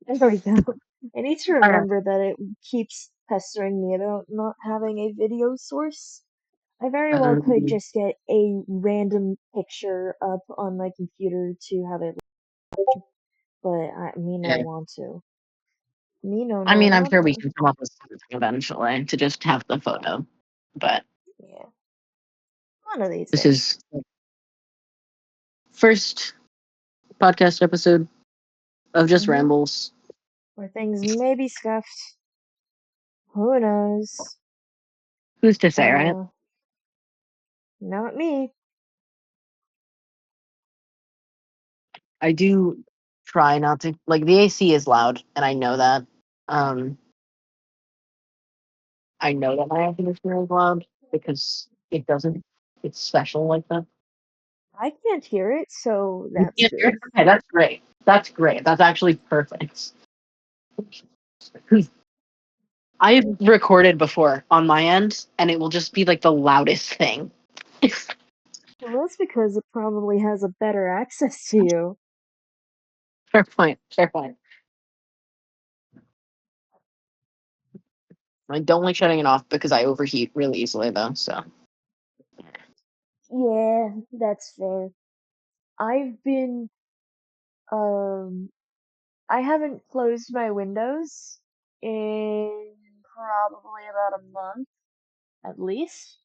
There we go. I need to All right. remember that it keeps pestering me about not having a video source. I very well could Um, just get a random picture up on my computer to have it, but me no yeah. want to. Me no I no mean, I'm want sure we to. can come up with something eventually to just have the photo. But Yeah, one of these this days. is first podcast episode of just Mm-hmm. rambles. Where things may be scuffed. Who knows? Who's to say, right? Uh, not me. I do try not to like the AC is loud, and I know that. Um, I know that my air conditioner is loud because it doesn't. It's special like that. I can't hear it, so You that's can't hear good. it? Okay, that's great. That's great. That's actually perfect. I've recorded before on my end, and it will just be like the loudest thing. Well, that's because it probably has a better access to you. Fair point. Fair point. I don't like shutting it off because I overheat really easily, though. So Yeah, that's fair. I've been, um, I haven't closed my windows in probably about a month, at least,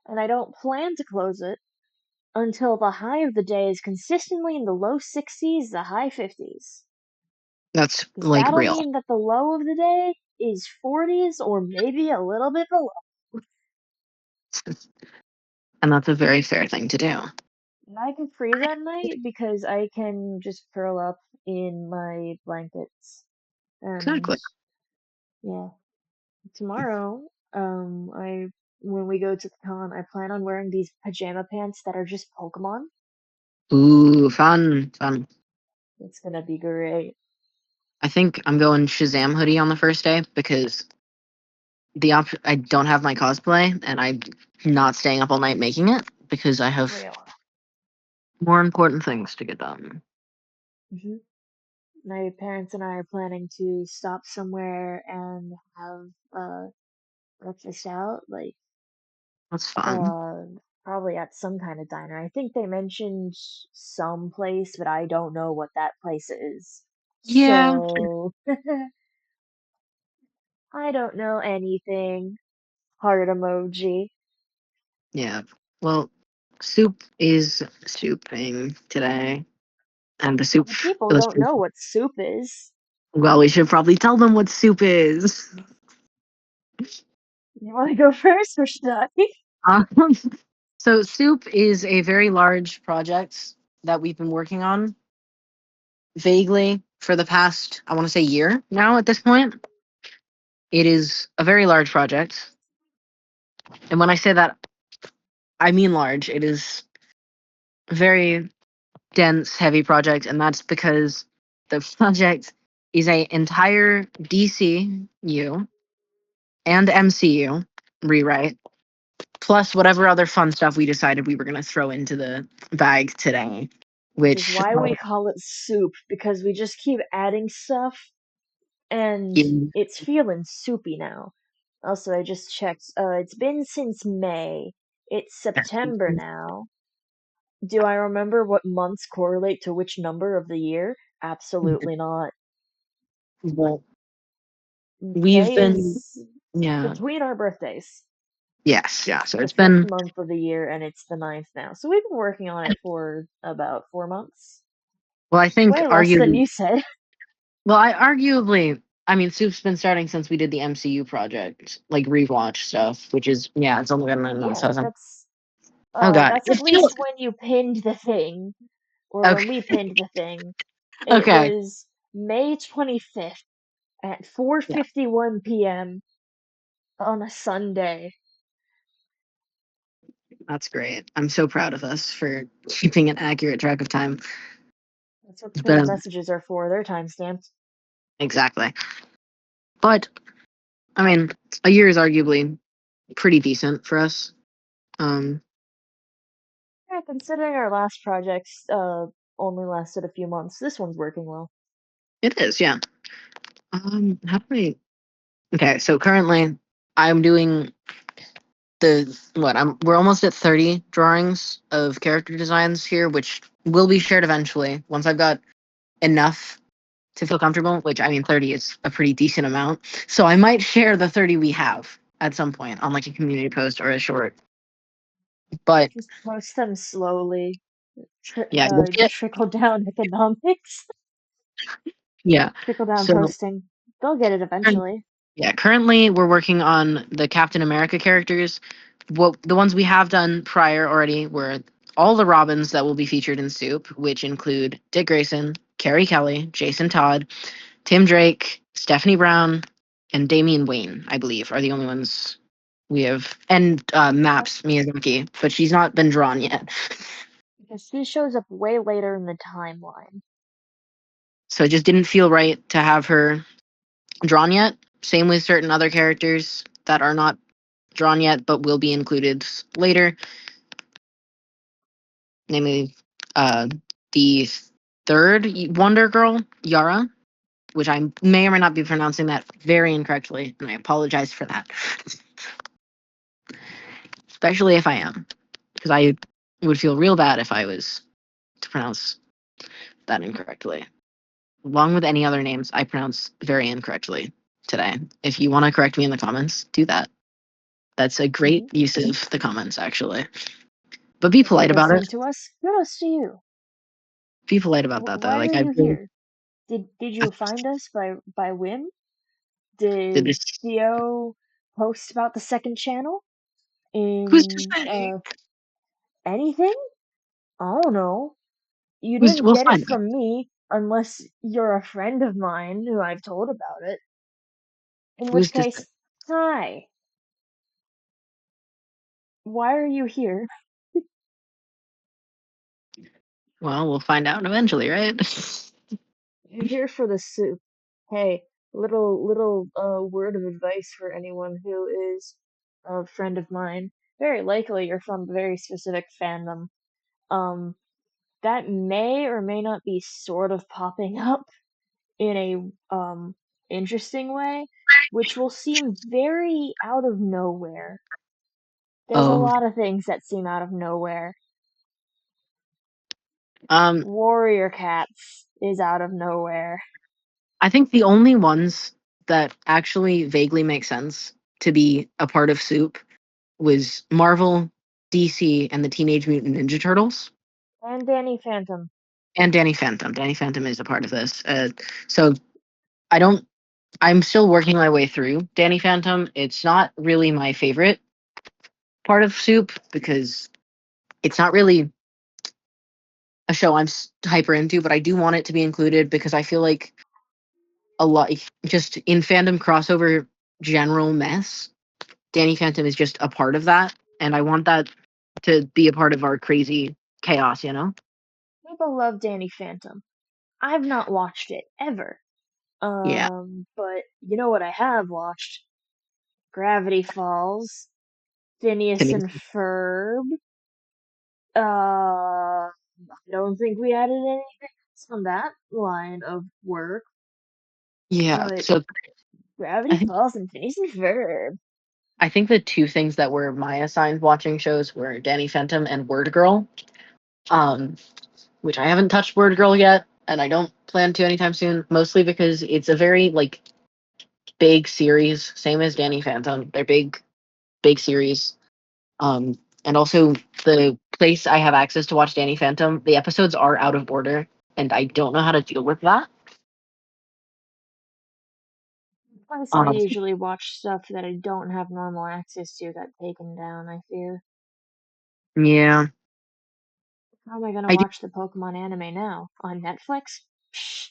and I don't plan to close it until the high of the day is consistently in the low 60s, the high 50s. that's Because like that'll real, mean that the low of the day is 40s or maybe a little bit below. and that's a very fair thing to do. And I can freeze at night because I can just curl up in my blankets. And Exactly. yeah, tomorrow, I when we go to the con, I plan on wearing these pajama pants that are just Pokemon. Ooh, fun, fun. It's gonna be great. I think I'm going Shazam hoodie on the first day because the option I don't have my cosplay, and I'm not staying up all night making it because I have Real. more important things to get done. Hmm. My parents and I are planning to stop somewhere and have breakfast out, like That's fun. uh probably at some kind of diner. I think they mentioned some place, but I don't know what that place is. Yeah, So I don't know anything. Heart emoji. yeah. Well, soup is souping today, and the soup The people don't know illustration. what soup is. Well, we should probably tell them what soup is. You want to go first or should I? Um, so, soup is a very large project that we've been working on vaguely for the past, I want to say, year now at this point. It is a very large project. And when I say that, I mean large. It is a very dense, heavy project. And that's because the project is a entire DCU and MCU rewrite, plus whatever other fun stuff we decided we were going to throw into the bag today, Which is which why we call it soup, because we just keep adding stuff and in, it's feeling soupy now. Also, I just checked. It's been since May. It's September now. Do I remember what months correlate to which number of the year? Absolutely not. well, we've May been, is yeah, between our birthdays. yes, yeah. So The it's fifth been, month of the year, and it's the ninth now. So we've been working on it for about 4 months. well, I think Way less than arguably, you said. well, I mean, Soup's been starting since we did the MCU project, like rewatch stuff, which is, yeah, it's only been 9 months. Yeah, So, oh God, that's at it's still, least when you pinned the thing, or when we okay, pinned the thing. It okay, was May 25th at yeah, 4:51 p.m. on a Sunday. that's great. I'm so proud of us for keeping an accurate track of time. That's what It's pinned been, messages are for. They're time stamped. exactly. But, I mean, a year is arguably pretty decent for us. Um, Yeah, considering our last projects only lasted a few months, this one's working well. It is, yeah. How do I? Okay, so currently I'm doing the what? We're almost at 30 drawings of character designs here, which will be shared eventually once I've got enough to feel comfortable. Which I mean, 30 is a pretty decent amount, so I might share the 30 we have at some point on like a community post or a short. But Just post them slowly. yeah, we'll get Trickle down economics. yeah. Trickle down So posting. They'll get it eventually. yeah, currently we're working on the Captain America characters. What the ones we have done prior already were all the Robins that will be featured in Soup, which include Dick Grayson, Carrie Kelly, Jason Todd, Tim Drake, Stephanie Brown, and Damian Wayne, I believe, are the only ones we have. And Maps Miyazaki, but she's not been drawn yet. Because she shows up way later in the timeline. So it just didn't feel right to have her drawn yet. Same with certain other characters that are not drawn yet but will be included later, namely the third Wonder Girl, Yara, which I may or may not be pronouncing that very incorrectly, and I apologize for that. Especially if I am, because I would feel real bad if I was to pronounce that incorrectly. Along with any other names, I pronounce very incorrectly today. If you want to correct me in the comments, do that. That's a great Mhm. use of the comments, actually. But be If you're polite about it. listening to us, kudos to you. Be polite about that, though. Why are Like, I you really here? Did you find us by whim? did Did this. Theo post about the second channel Who's to in say? anything? I don't know. You Who's didn't we'll get it find out. from me unless you're a friend of mine who I've told about it. In which Who's to say? case, hi. Why are you here? Well, we'll find out eventually, right? You're here for the soup. Hey, little word of advice for anyone who is a friend of mine. Very likely you're from a very specific fandom. Um, that may or may not be sort of popping up in a interesting way, which will seem very out of nowhere. There's a Oh, lot of things that seem out of nowhere. um, Warrior Cats is out of nowhere. I think the only ones that actually vaguely make sense to be a part of Soup was Marvel, DC, and the Teenage Mutant Ninja Turtles, And Danny Phantom. and Danny Phantom. Danny Phantom is a part of this. So I don't. I'm still working my way through Danny Phantom. It's not really my favorite part of Soup because it's not really a show I'm hyper into, but I do want it to be included because I feel like a lot just in fandom crossover general mess. Danny Phantom is just a part of that, and I want that to be a part of our crazy chaos. You know? People love Danny Phantom. I've not watched it ever. Yeah. But you know what I have watched? Gravity Falls, Phineas Timmy. and Ferb. I don't think we added anything else on that line of work, Yeah. but So I Gravity think Falls and Phineas and Ferb. I think the two things that were my assigned watching shows were Danny Phantom and Word Girl. Um, which I haven't touched Word Girl yet, and I don't plan to anytime soon. Mostly because it's a very like big series, same as Danny Phantom. They're big series. And also the place I have access to watch Danny Phantom, the episodes are out of order, and I don't know how to deal with that. Plus, I Um, usually watch stuff that I don't have normal access to got taken down, I fear. yeah, How am I gonna I do. watch the Pokemon anime now? On Netflix? Psh,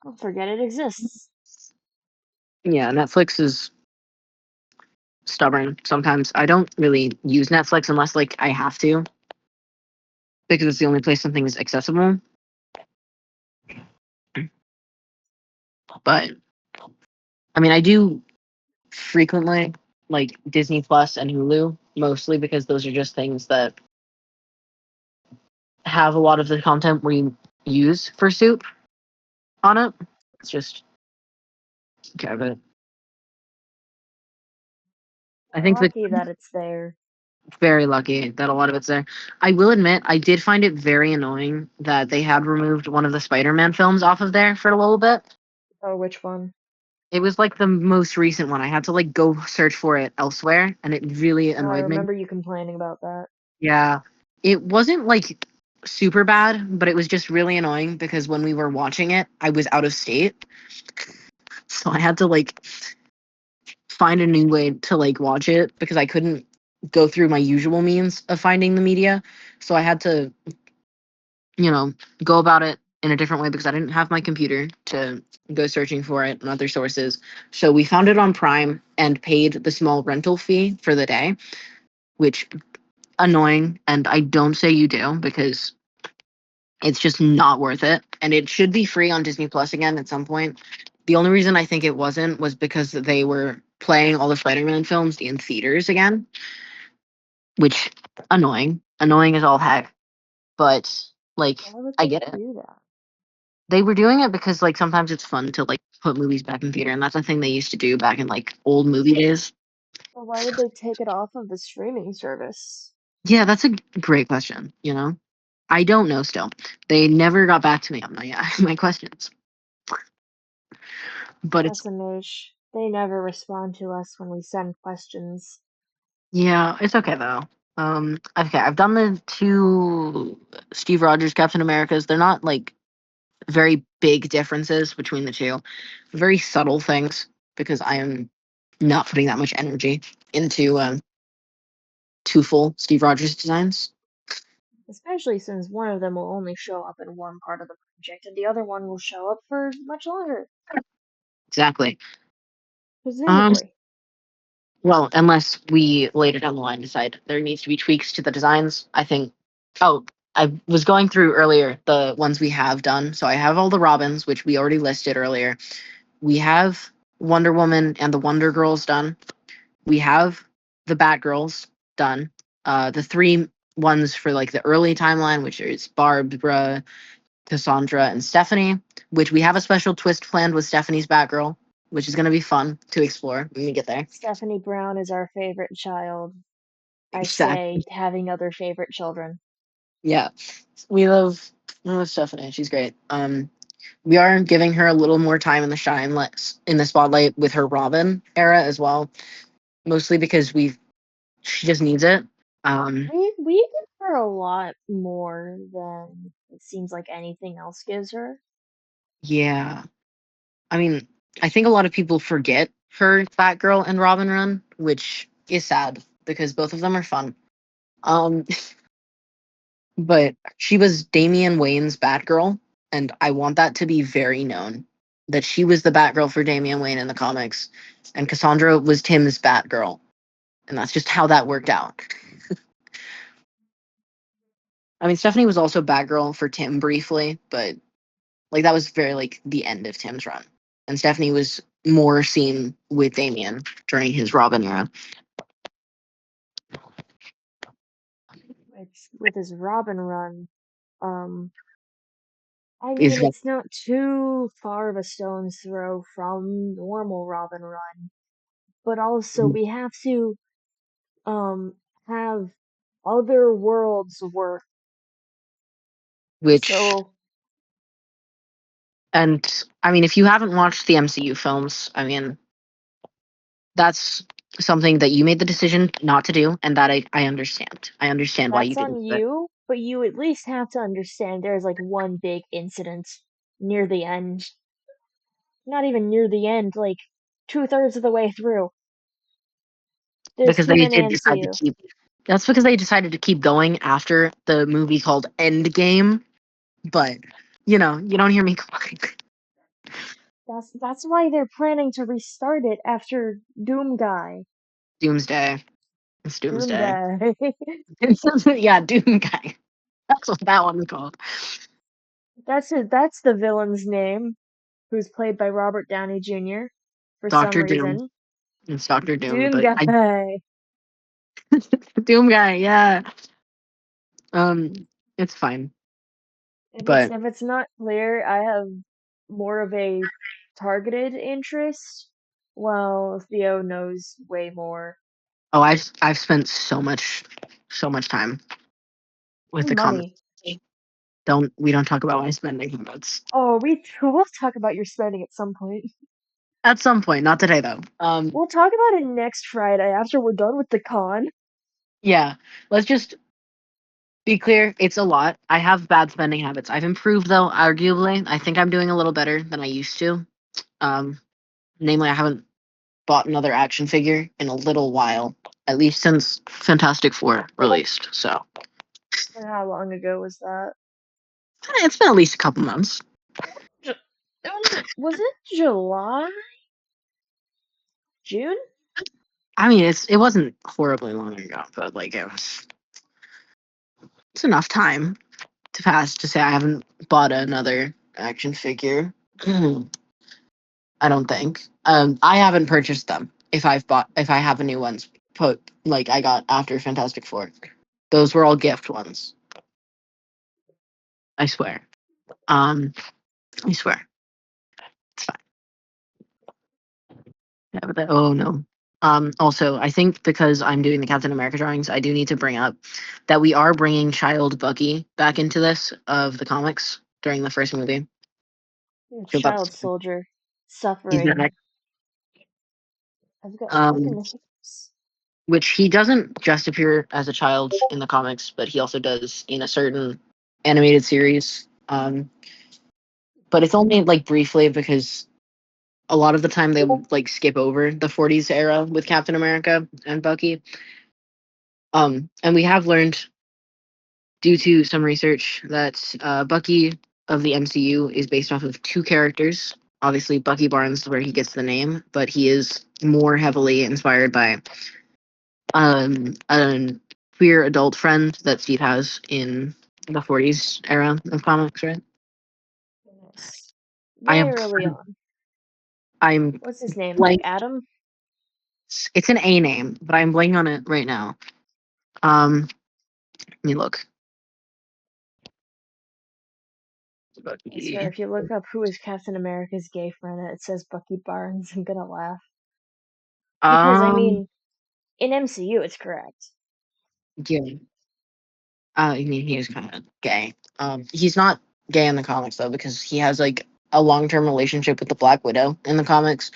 I'll forget it exists. Yeah, Netflix is stubborn sometimes. I don't really use Netflix unless like I have to because it's the only place something is accessible. But I mean, I do frequently like Disney Plus and Hulu, mostly because those are just things that have a lot of the content we use for Soup on it. It's just okay, but I We're think that lucky that it's there. very lucky that a lot of it's there. I will admit, I did find it very annoying that they had removed one of the Spider-Man films off of there for a little bit. Oh, which one? It was like the most recent one. I had to like go search for it elsewhere, and it really Oh, I annoyed me. remember you complaining about that. Yeah. It wasn't like super bad, but it was just really annoying because when we were watching it, I was out of state. So I had to like find a new way to like watch it because I couldn't go through my usual means of finding the media. So I had to, you know, go about it in a different way because I didn't have my computer to go searching for it on other sources. So we found it on Prime and paid the small rental fee for the day, which annoying, and I don't say you do because it's just not worth it. And it should be free on Disney Plus again at some point. The only reason I think it wasn't was because they were playing all the Spider-Man films in theaters again, which annoying. Annoying as all heck. But like Why would I they get it. do that? They were doing it because like sometimes it's fun to like put movies back in theater, and that's a thing they used to do back in like old movie days. But why would they take it off of the streaming service? Yeah, that's a great question, you know? I don't know still. They never got back to me on my questions. But it's SMH. They never respond to us when we send questions. yeah, it's okay though. Okay, I've done the two Steve Rogers Captain Americas. They're not like very big differences between the two. Very subtle things because I am not putting that much energy into two full Steve Rogers designs. Especially since one of them will only show up in one part of the project and the other one will show up for much longer. Exactly. Um, Presumably. well, unless we later down the line decide there needs to be tweaks to the designs, I think. Oh, I was going through earlier the ones we have done. So I have all the Robins, which we already listed earlier. We have Wonder Woman and the Wonder Girls done. We have the Batgirls done. The three ones for like the early timeline, which is Barbara, Cassandra, and Stephanie, which we have a special twist planned with Stephanie's Batgirl, which is going to be fun to explore when we get there. Stephanie Brown is our favorite child. I Exactly. say having other favorite children. Yeah. We love Stephanie. She's great. We are giving her a little more time in the shine, less in the spotlight with her Robin era as well, mostly because she just needs it. Um, We give her a lot more than it seems like anything else gives her. yeah. I mean, I think a lot of people forget her Batgirl and Robin run, which is sad because both of them are fun. Um, but she was Damian Wayne's Batgirl, and I want that to be very known that she was the Batgirl for Damian Wayne in the comics, and Cassandra was Tim's Batgirl, and that's just how that worked out. I mean, Stephanie was also Batgirl for Tim briefly, but like that was very like the end of Tim's run, and Stephanie was more seen with Damian during his Robin era. Which with his Robin run, um, I Is mean that it's not too far of a stone's throw from normal Robin run, but also we have to um have other worlds work. which So and I mean, if you haven't watched the MCU films, I mean, that's something that you made the decision not to do, and that I understand. I understand why you that's didn't on do it. you, but you at least have to understand there's like one big incident near the end. Not even near the end, like 2/3 of the way through. There's Because too they many did decide to MCU. keep. That's because they decided to keep going after the movie called Endgame. But you don't hear me complain. That's why they're planning to restart it after Doom Guy. Doomsday. It's Doom Doomsday. Guy. Yeah, Doom Guy. That's what that one's called. That's the villain's name, who's played by Robert Downey Jr. for some Doctor Doom. reason. It's Doctor Doom, Doom but I Guy. Doom Guy. Yeah. Um, it's fine, If it's but if it's not clear, I have more of a targeted interest, while Theo knows way more. Oh, I've spent so much time with the comments. Money. Don't we don't talk about my spending habits. Oh, we'll talk about your spending at some point. At some point, not today though. We'll talk about it next Friday after we're done with the con. Yeah. Let's just be clear. It's a lot. I have bad spending habits. I've improved though, arguably. I think I'm doing a little better than I used to. Um, namely, I haven't bought another action figure in a little while, at least since Fantastic Four released. So And how long ago was that? it's been at least a couple months. Ju- was it July? June? I mean, it wasn't horribly long ago, but like it's enough time to pass to say I haven't bought another action figure. I don't think. I haven't purchased them. If I have a new ones put like I got after Fantastic Four, those were all gift ones. I swear. Um, I swear. It's fine. Yeah, but oh no. Also, I think because I'm doing the Captain America drawings, I do need to bring up that we are bringing Child Bucky back into this of the comics during the first movie. A So that's child soldier he's suffering. back. I've got Um, fucking hiccups. which he doesn't just appear as a child in the comics, but he also does in a certain animated series. But it's only like briefly because a lot of the time they would like skip over the 40s era with Captain America and Bucky. And we have learned due to some research that Bucky of the MCU is based off of two characters. Obviously, Bucky Barnes, where he gets the name, but he is more heavily inspired by a queer adult friend that Steve has in the 40s era of comics, right? Yes. I Way am early on. I'm What's his name? Like blank. Adam? It's an A name, but I'm blanking on it right now. Let me look. I swear, Bucky. if you look up who is Captain America's gay friend and it says Bucky Barnes, I'm gonna laugh. Because, I Um, mean, in MCU, it's correct. yeah. I mean, he is kind of gay. He's not gay in the comics though, because he has like a long-term relationship with the Black Widow in the comics,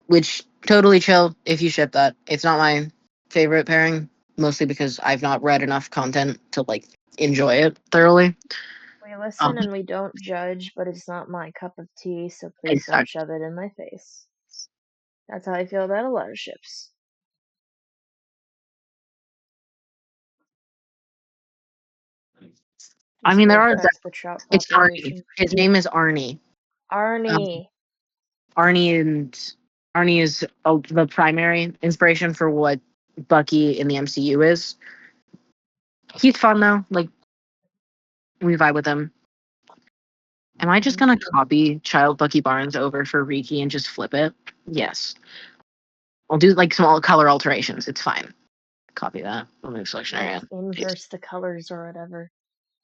which totally chill if you ship that. It's not my favorite pairing, mostly because I've not read enough content to like enjoy it thoroughly. We Um, listen and we don't judge, but it's not my cup of tea, so please don't exactly. shove it in my face. That's how I feel about a lot of ships. I Just mean, no there are. offense, the trout It's Arnie. population. His name is Arnie. Um, Arnie. Arnie and Arnie is the primary inspiration for what Bucky in the MCU is. He's fun though. Like we vibe with him. Am I just Mhm. gonna copy Child Bucky Barnes over for Riki and just flip it? Yes. I'll do like small color alterations. It's fine. Copy that. I'll move selection Like, area. Paste. inverse the colors or whatever.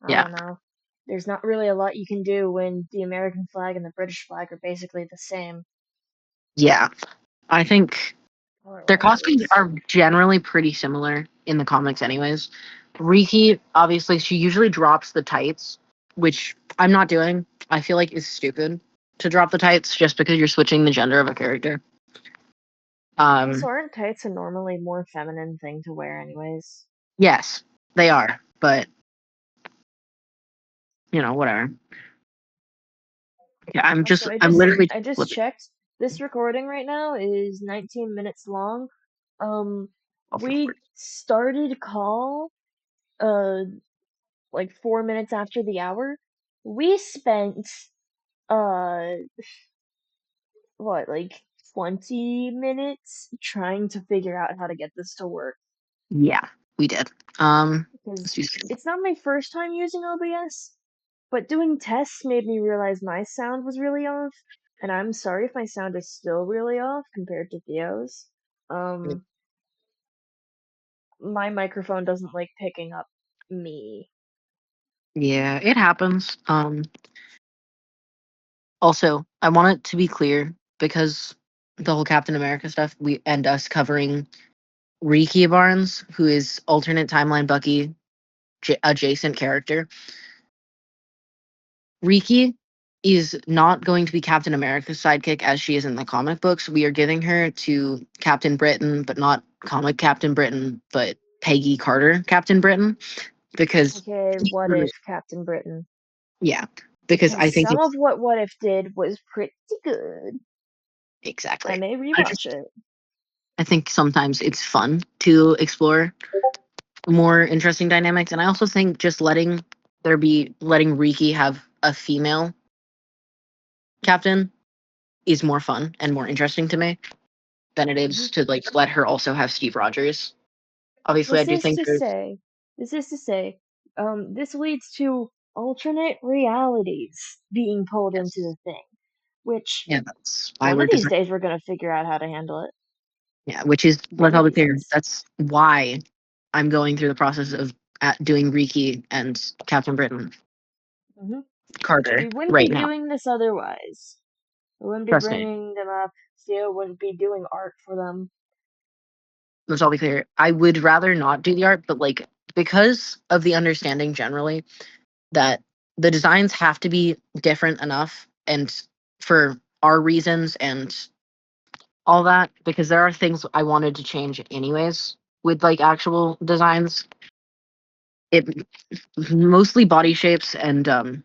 I Yeah. don't know. There's not really a lot you can do when the American flag and the British flag are basically the same, Yeah. I think their color-wise at costumes least. are generally pretty similar in the comics, anyways. Riki, obviously, she usually drops the tights, which I'm not doing. I feel like is stupid to drop the tights just because you're switching the gender of a character. Also, Um, aren't tights a normally more feminine thing to wear anyways? yes, they are, but whatever. Yeah, Also, I'm literally I just flipping. checked. This recording right now is 19 minutes long. Um, Off the we started call uh like 4 minutes after the hour. We spent uh what, like 20 minutes trying to figure out how to get this to work, Yeah, we did. Let's because do it's not my first time using OBS, but doing tests made me realize my sound was really off, and I'm sorry if my sound is still really off compared to Theo's. Um, my microphone doesn't like picking up me. yeah, it happens. Also, I want it to be clear because the whole Captain America stuff, we and us covering Riki Barnes, who is alternate timeline Bucky adjacent character. Riki is not going to be Captain America's sidekick as she is in the comic books. We are giving her to Captain Britain, but not comic Captain Britain, but Peggy Carter Captain Britain, because Okay, what if Captain Britain? yeah, because Because I think some it's of what if did was pretty good. I exactly. may I rewatch just it. I think sometimes it's fun to explore more interesting dynamics, and I also think just letting Riki have a female captain is more fun and more interesting to me than it Mhm. is to like let her also have Steve Rogers. Obviously, I This do is think to there's say, this is to say, this leads to alternate realities being pulled into yes, the thing, which yeah, that's why one of we're these designing. days we're gonna figure out how to handle it. Yeah, which is One let's of all be these clear. days. That's why I'm going through the process of doing Riki and Captain Britain Hmm. Carter We wouldn't right be now. doing this otherwise. We wouldn't be Trust me. bringing them up. Theo wouldn't be doing art for them. Let's all be clear. I would rather not do the art, but like because of the understanding generally that the designs have to be different enough and for our reasons and all that, because there are things I wanted to change anyways with like actual designs. It mostly body shapes and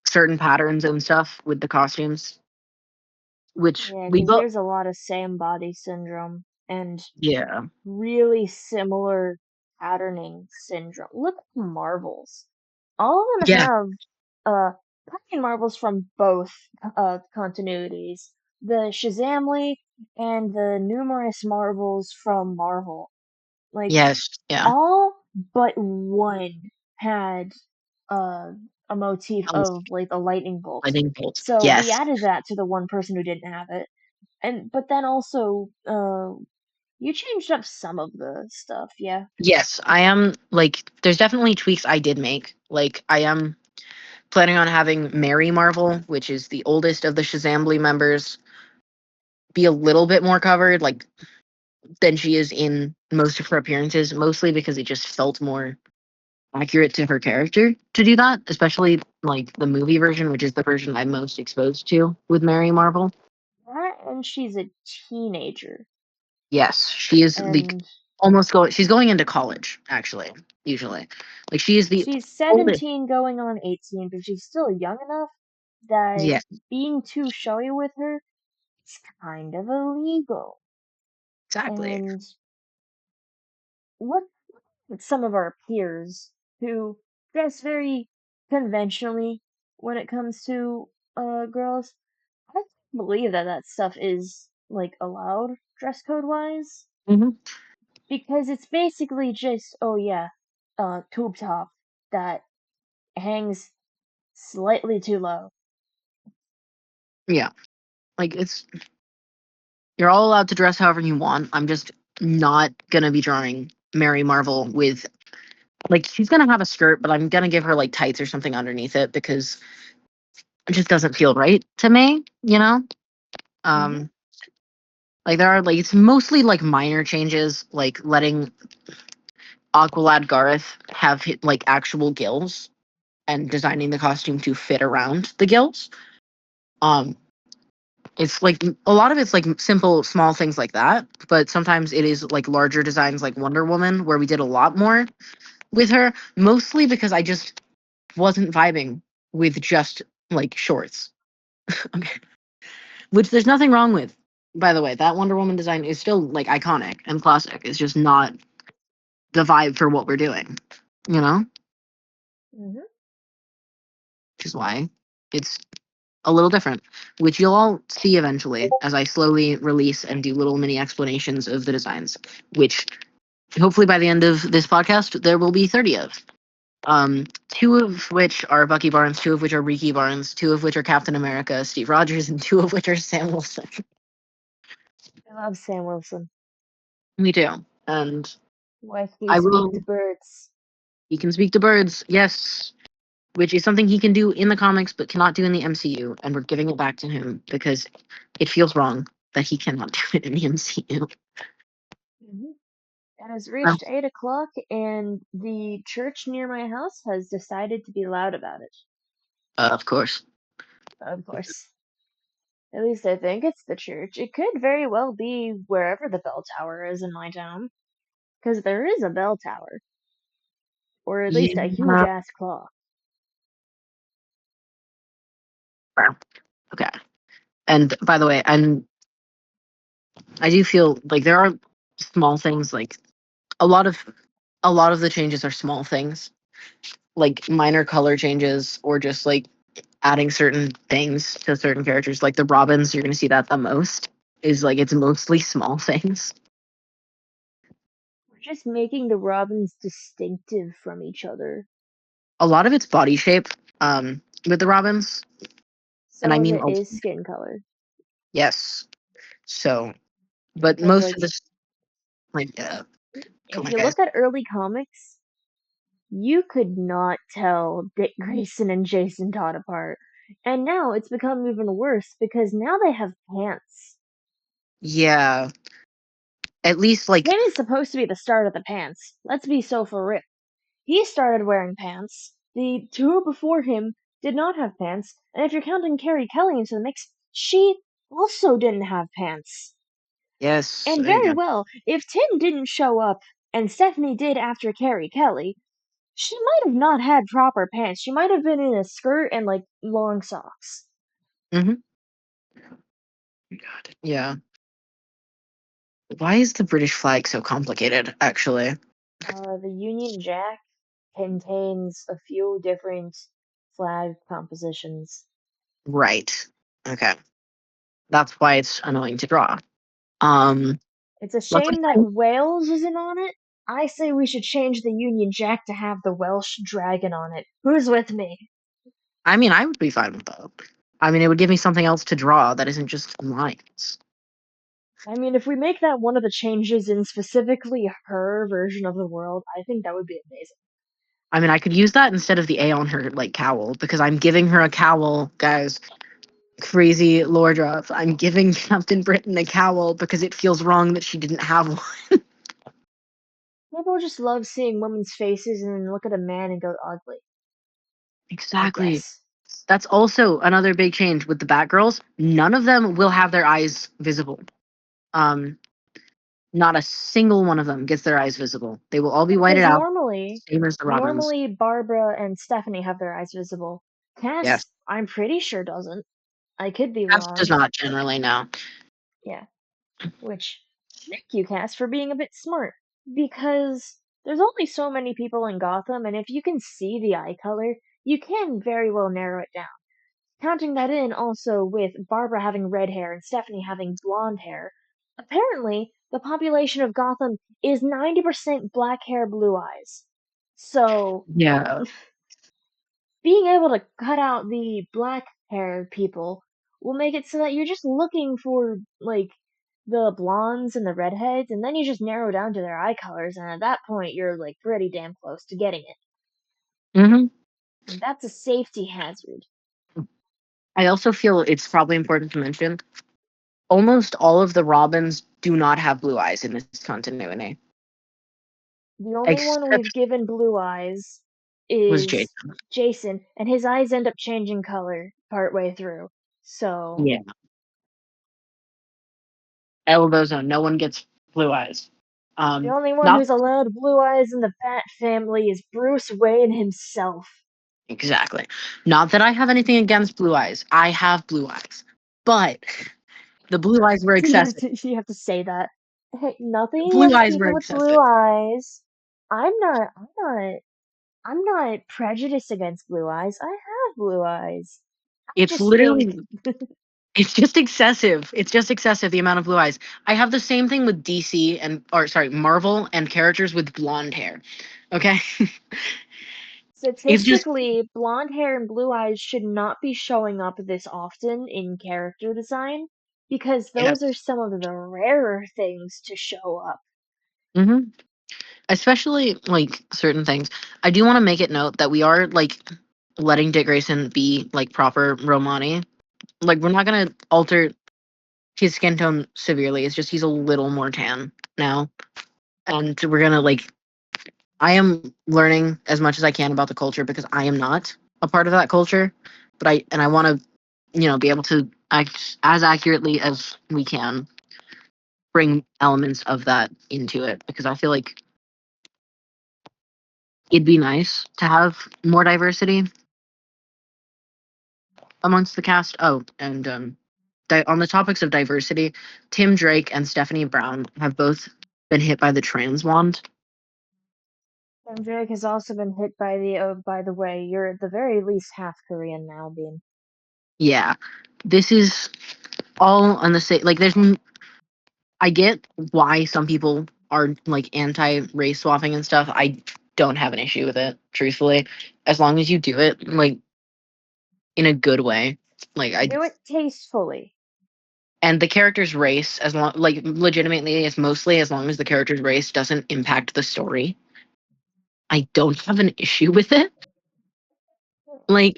certain patterns and stuff with the costumes, which Yeah, we because both there's a lot of same body syndrome and yeah. really similar patterning syndrome. Look at Marvels. All of them Yeah. have pattern marvels from both continuities. The Shazamly and the numerous marvels from Marvel. Like Yes. Yeah. all but one had uh, a motif Um, of like a lightning bolt. lightning bolt. So we Yes. added that to the one person who didn't have it. And but then also you changed up some of the stuff, yeah. Yes, I am like there's definitely tweaks I did make. Like I am planning on having Mary Marvel, which is the oldest of the Shazambly members, be a little bit more covered, like than she is in most of her appearances, mostly because it just felt more accurate to her character to do that, especially like the movie version, which is the version I'm most exposed to with Mary Marvel. That and she's a teenager. Yes, she is the And she's going into college, actually, usually. Like she is the she's oldest. 17 going on 18, but she's still young enough that Yes, being too showy with her is kind of illegal. exactly. And look at some of our peers who dress very conventionally when it comes to girls. I can't believe that that stuff is like allowed dress code wise Hmm. because it's basically just oh yeah, tube top that hangs slightly too low. Yeah, like it's you're all allowed to dress however you want. I'm just not gonna be drawing Mary Marvel with like she's gonna have a skirt, but I'm gonna give her like tights or something underneath it because it just doesn't feel right to me, you know? Hmm. Um like there are like it's mostly like minor changes, like letting Aqualad Gareth have like actual gills and designing the costume to fit around the gills. Um it's like a lot of it's like simple small things like that, but sometimes it is like larger designs like Wonder Woman where we did a lot more with her, mostly because I just wasn't vibing with just like shorts. Okay. Which there's nothing wrong with. By the way, that Wonder Woman design is still like iconic and classic. It's just not the vibe for what we're doing, you know? Hmm. Which is why it's a little different, which you'll all see eventually as I slowly release and do little mini explanations of the designs, which hopefully by the end of this podcast, there will be 30 of. Two of which are Bucky Barnes, two of which are Riki Barnes, two of which are Captain America, Steve Rogers, and two of which are Sam Wilson. I love Sam Wilson. We do. And Why he I speak to will, birds? he can speak to birds. Yes. which is something he can do in the comics but cannot do in the MCU, and we're giving it back to him because it feels wrong that he cannot do it in the MCU. Mhm. It has Oh, reached 8 o'clock, and the church near my house has decided to be loud about it. of course. Of course. At least I think it's the church. It could very well be wherever the bell tower is in my town, because there is a bell tower, or at least a huge Yeah. ass clock. Okay. And by the way, I do feel like there are small things, like a lot of the changes are small things, like minor color changes or just like adding certain things to certain characters. Like the Robins, you're gonna see that the most is like it's mostly small things. We're just making the robins distinctive from each other. A lot of it's body shape, with the Robins, and Some I of mean it is skin color. yes. So, but Because, most like, of this, like, oh if my you guys, look at early comics, you could not tell Dick Grayson and Jason Todd apart. And now it's become even worse because now they have pants. yeah, at least like Tim is supposed to be the start of the pants. Let's be so for real. He started wearing pants. The two before him did not have pants, and if you're counting Carrie Kelly into the mix, she also didn't have pants. yes, And very well, if Tim didn't show up and Stephanie did after Carrie Kelly, she might have not had proper pants. She might have been in a skirt and like long socks. hmm God, yeah. Why is the British flag so complicated? Actually, The Union Jack contains a few different flag compositions. right? Okay, that's why it's annoying to draw. Um, It's a luckily, shame that Wales isn't on it. I say we should change the Union Jack to have the Welsh dragon on it. Who's with me? I mean, I would be fine with that. I mean, it would give me something else to draw that isn't just lines. I mean, if we make that one of the changes in specifically her version of the world, I think that would be amazing. I mean, I could use that instead of the A on her like cowl because I'm giving her a cowl, guys. Crazy lore drop. I'm giving Captain Britain a cowl because it feels wrong that she didn't have one. People just love seeing women's faces and then look at a man and go ugly. I Exactly. guess. That's also another big change with the Batgirls. None of them will have their eyes visible. Um, Not a single one of them gets their eyes visible. They will all be whited Because out, normally, same as the Robins. normally Barbara and Stephanie have their eyes visible. Yes, Cass, I'm pretty sure doesn't. I could be Cass does wrong. not generally know. Yeah. Which, thank you, Cass, for being a bit smart. Because there's only so many people in Gotham, and if you can see the eye color, you can very well narrow it down. Counting that in also with Barbara having red hair and Stephanie having blonde hair, apparently the population of Gotham is 90% black hair, blue eyes. So, Yeah. being able to cut out the black haired people will make it so that you're just looking for, like, the blondes and the redheads, and then you just narrow down to their eye colors, and at that point, you're, like, pretty damn close to getting it. hmm And that's a safety hazard. I also feel it's probably important to mention almost all of the Robins do not have blue eyes in this continuity, The only one except we've given blue eyes was is Jason. Jason, and his eyes end up changing color partway through. So, Yeah. Elbozo, no one gets blue eyes. the only one Not who's allowed blue eyes in the Bat family is Bruce Wayne himself. exactly. Not that I have anything against blue eyes. I have blue eyes. But the blue eyes were So excessive. you have to say that. Hey, nothing The blue against eyes were people with blue excessive. eyes. I'm not prejudiced against blue eyes. I have blue eyes. I It's just think literally it's just excessive. It's just excessive the amount of blue eyes. I have the same thing with DC and or sorry, Marvel and characters with blonde hair. Okay? It's just statistically, blonde hair and blue eyes should not be showing up this often in character design because those are yes. some of the rarer things to show up. hmm Especially like certain things. I do want to make it note that we are like letting Dick Grayson be like proper Romani. Like we're not gonna alter his skin tone severely. It's just he's a little more tan now, and we're gonna like. I am learning as much as I can about the culture because I am not a part of that culture, but I want to, be able to act as accurately as we can, bring elements of that into it because I feel like it'd be nice to have more diversity amongst the cast. Oh, and on the topics of diversity, Tim Drake and Stephanie Brown have both been hit by the trans wand. And Drake has also been hit by the, oh, by the way, you're at the very least half Korean now, Bean. Yeah, this is all on the same. Like, I get why some people are like anti-race swapping and stuff. I don't have an issue with it, truthfully, as long as you do it like in a good way. Like I Do it tastefully. and the character's race, as long like legitimately, is mostly as long as the character's race doesn't impact the story. I don't have an issue with it. Like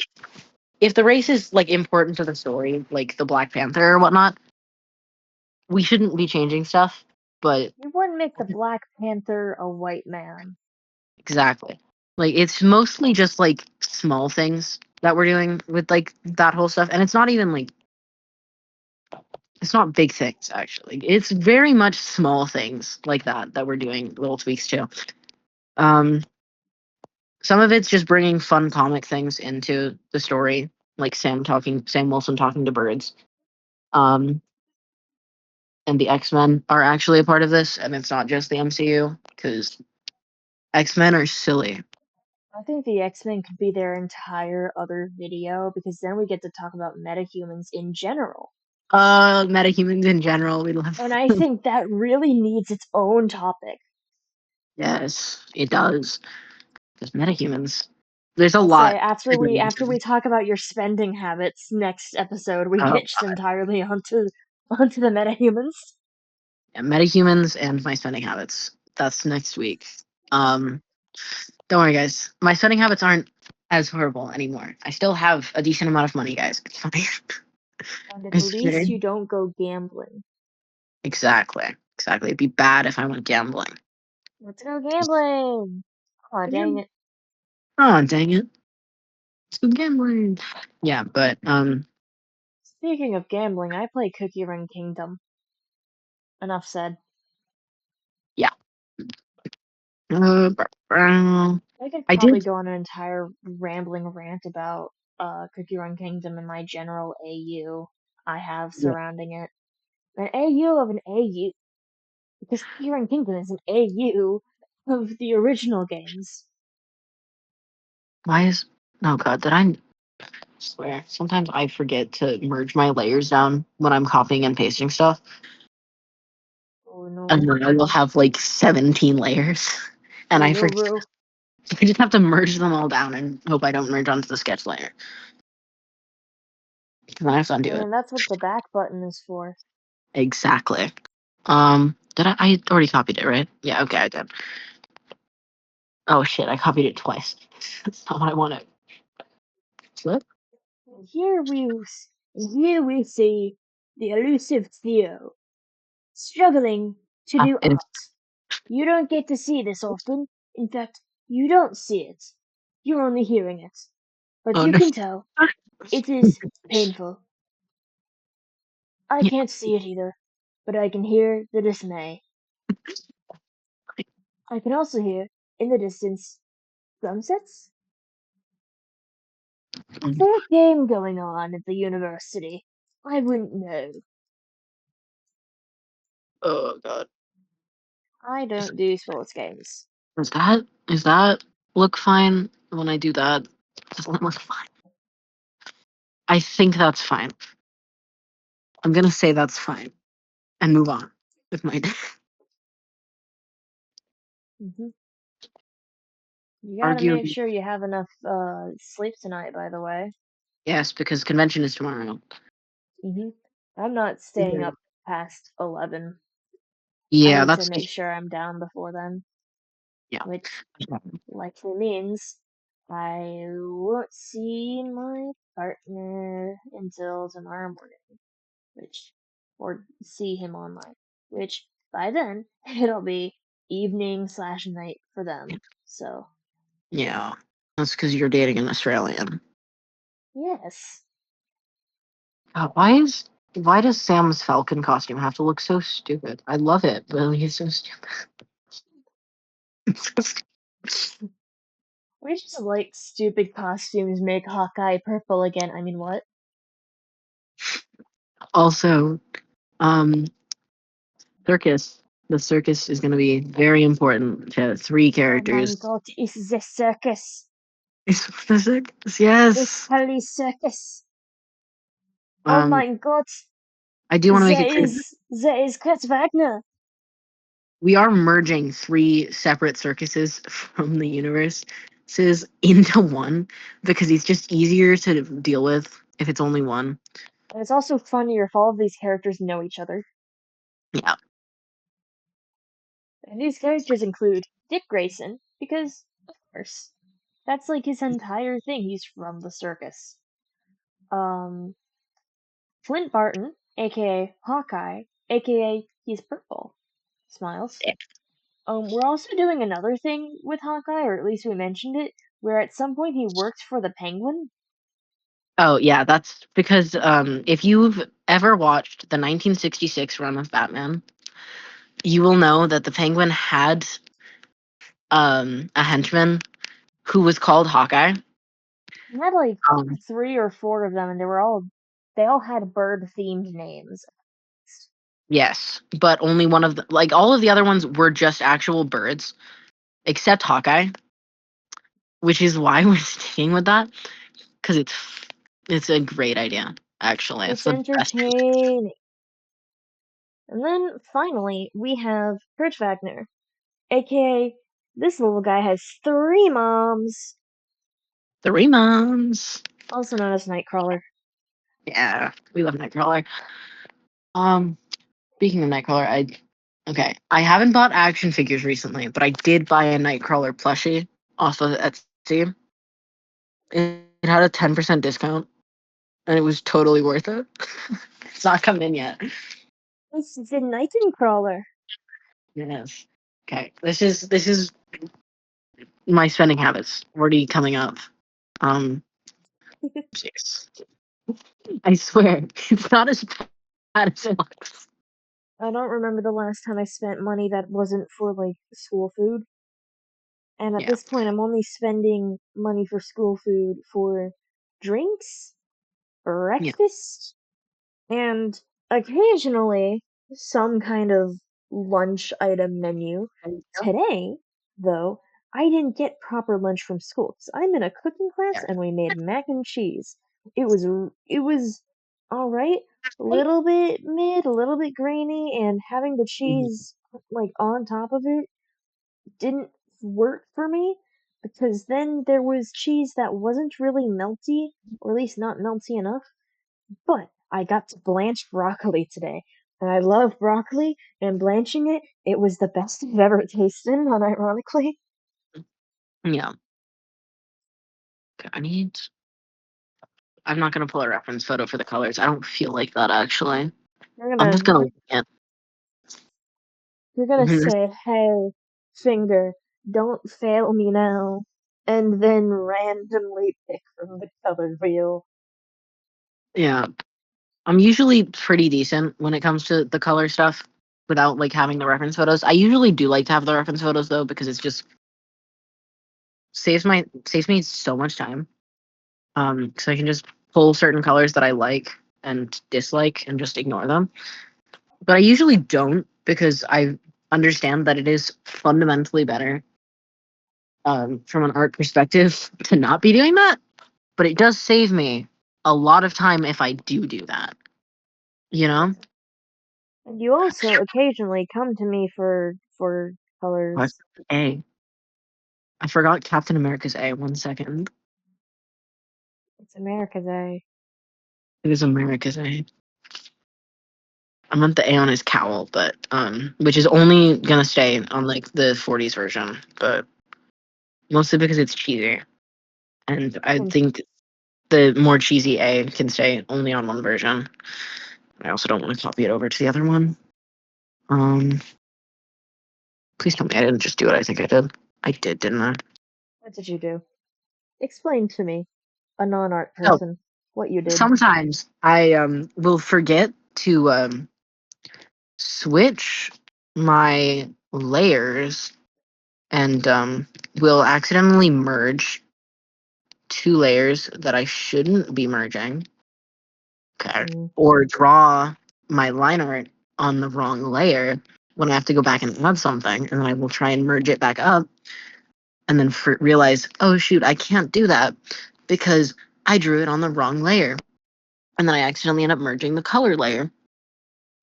if the race is like important to the story, like the Black Panther or whatnot, we shouldn't be changing stuff. But You wouldn't make the Black Panther a white man. exactly. Like it's mostly just like small things that we're doing with like that whole stuff. And it's not even like it's not big things actually. It's very much small things like that we're doing little tweaks to. Um some of it's just bringing fun comic things into the story, like Sam Wilson talking to birds. Um and the X-Men are actually a part of this and it's not just the MCU cuz X-Men are silly. I think the X-Men could be their entire other video because then we get to talk about metahumans in general. Metahumans in general, we love. And I think that really needs its own topic. Yes, it does. There's metahumans. There's a I'll say lot after to go we into. talk about your spending habits next episode, we Oh, get just entirely onto the metahumans. yeah, metahumans and my spending habits. That's next week. Um, don't worry, guys. My spending habits aren't as horrible anymore. I still have a decent amount of money, guys. It's fine. And at It's least you kidding. don't go gambling. Exactly. Exactly. It'd be bad if I went gambling. Let's go gambling! Aw, dang it. Oh, dang it. Let's go gambling. Yeah, but Speaking of gambling, I play Cookie Run Kingdom. Enough said. yeah. Uh, I could I probably did. go on an entire rambling rant about Cookie Run Kingdom and my general AU I have Yeah. surrounding it. An AU of an AU, because Cookie Run Kingdom is an AU of the original games. Why is? Oh God, did I swear? Sometimes I forget to merge my layers down when I'm copying and pasting stuff, Oh and no. then I will have like 17 layers, and Oh I no, forget. bro. I just have to merge them all down and hope I don't merge onto the sketch layer. Because I have to undo it. And that's what the back button is for. Exactly. Did I already copied it, right? Yeah. Okay, I did. Oh shit, I copied it twice. That's not what I wanted. Flip. And here we see the elusive Theo struggling to do It, art. You don't get to see this often. In fact, you don't see it. You're only hearing it. But oh you no. can tell. It is painful. I Yeah. can't see it either, but I can hear the dismay. I can also hear, in the distance, drum sets? Is there a game going on at the university? I wouldn't know. Oh God. I don't do sports games. Is that look fine when I do that? Doesn't it look fine? I think that's fine. I'm gonna say that's fine and move on with my day. Hmm. You gotta make Arguably, sure you have enough sleep tonight, by the way. yes, because convention is tomorrow. Hmm. I'm not staying Yeah, up past 11. I yeah, need to that's make sure I'm down before then, yeah. which likely means I won't see my partner until tomorrow morning, which, or see him online, which by then it'll be evening slash night for them. So, Yeah, that's because you're dating an Australian. yes. Why does Sam's Falcon costume have to look so stupid? I love it, but he's so stupid. It's so We just like stupid costumes make Hawkeye purple again. I mean, what? Also, um, circus. The circus is going to be very important to three Oh my characters. god, it's the circus. Is the circus? It's Yes. Kelly Circus. Oh Um, my god, I do want to make it clear there is Kurt Wagner. we are merging three separate circuses from the universes into one because it's just easier to deal with if it's only one. And it's also funnier if all of these characters know each other. Yeah. And these characters include Dick Grayson, because, of course, that's like his entire thing. He's from the circus. Um, Flint Barton, aka Hawkeye, aka he's purple. Smiles. We're also doing another thing with Hawkeye, or at least we mentioned it, where at some point he worked for the Penguin. Oh, yeah, that's because if you've ever watched the 1966 run of Batman, you will know that the Penguin had a henchman who was called Hawkeye. He had like Um, 3 or 4 of them, and they all had bird themed names. yes, but only one of the like all of the other ones were just actual birds, except Hawkeye, which is why we're sticking with that because it's a great idea. Actually, it's It's the best. entertaining. And then finally, we have Kurt Wagner, aka this little guy has 3 moms, Three moms. also known as Nightcrawler. Yeah, we love Nightcrawler. Um, Speaking of Nightcrawler, I haven't bought action figures recently, but I did buy a Nightcrawler plushie off of Etsy. It had a 10% discount, and it was totally worth it. It's not come in yet. This is a Nightcrawler. Yes. Okay. This is my spending habits already coming up. Um, Jeez. I swear it's not as bad as it looks. I don't remember the last time I spent money that wasn't for like school food. And at Yeah. this point, I'm only spending money for school food for drinks, Yeah. breakfast, and occasionally some kind of lunch item menu. Today, though, I didn't get proper lunch from school because I'm in a cooking class Yeah. and we made mac and cheese. It was all right, a little bit mid, a little bit grainy, and having the Mhm. cheese like on top of it didn't work for me because then there was cheese that wasn't really melty, or at least not melty enough. But I got to blanch broccoli today, and I love broccoli, and blanching it, it was the best I've ever tasted, unironically. Yeah. Okay, I'm not gonna pull a reference photo for the colors. I don't feel like that actually. You're I'm just gonna gonna look at you're gonna say, "Hey, finger, don't fail me now," and then randomly pick from the color wheel. yeah. I'm usually pretty decent when it comes to the color stuff without like having the reference photos. I usually do like to have the reference photos though because it's just saves me so much time. So I can just pull certain colors that I like and dislike and just ignore them. But I usually don't because I understand that it is fundamentally better from an art perspective to not be doing that. But it does save me a lot of time if I do that. You know? Yes. And you also occasionally come to me for What? colors. A. I forgot Captain America's A. 1 second. It's America Day. It is America's A. I meant the A on his cowl, but which is only gonna stay on like the 40s version, but mostly because it's cheesy. And I Hmm. think the more cheesy A can stay only on one version. I also don't want to copy it over to the other one. Um, Please tell me I didn't just do what I think I did. I did, didn't I? What did you do? Explain to me, a non-art So person, what you did. sometimes I will forget to switch my layers and will accidentally merge two layers that I shouldn't be merging. Okay. Mm. Or draw my line art on the wrong layer when I have to go back and add something, and then I will try and merge it back up, and then realize, oh shoot, I can't do that because I drew it on the wrong layer, and then I accidentally end up merging the color layer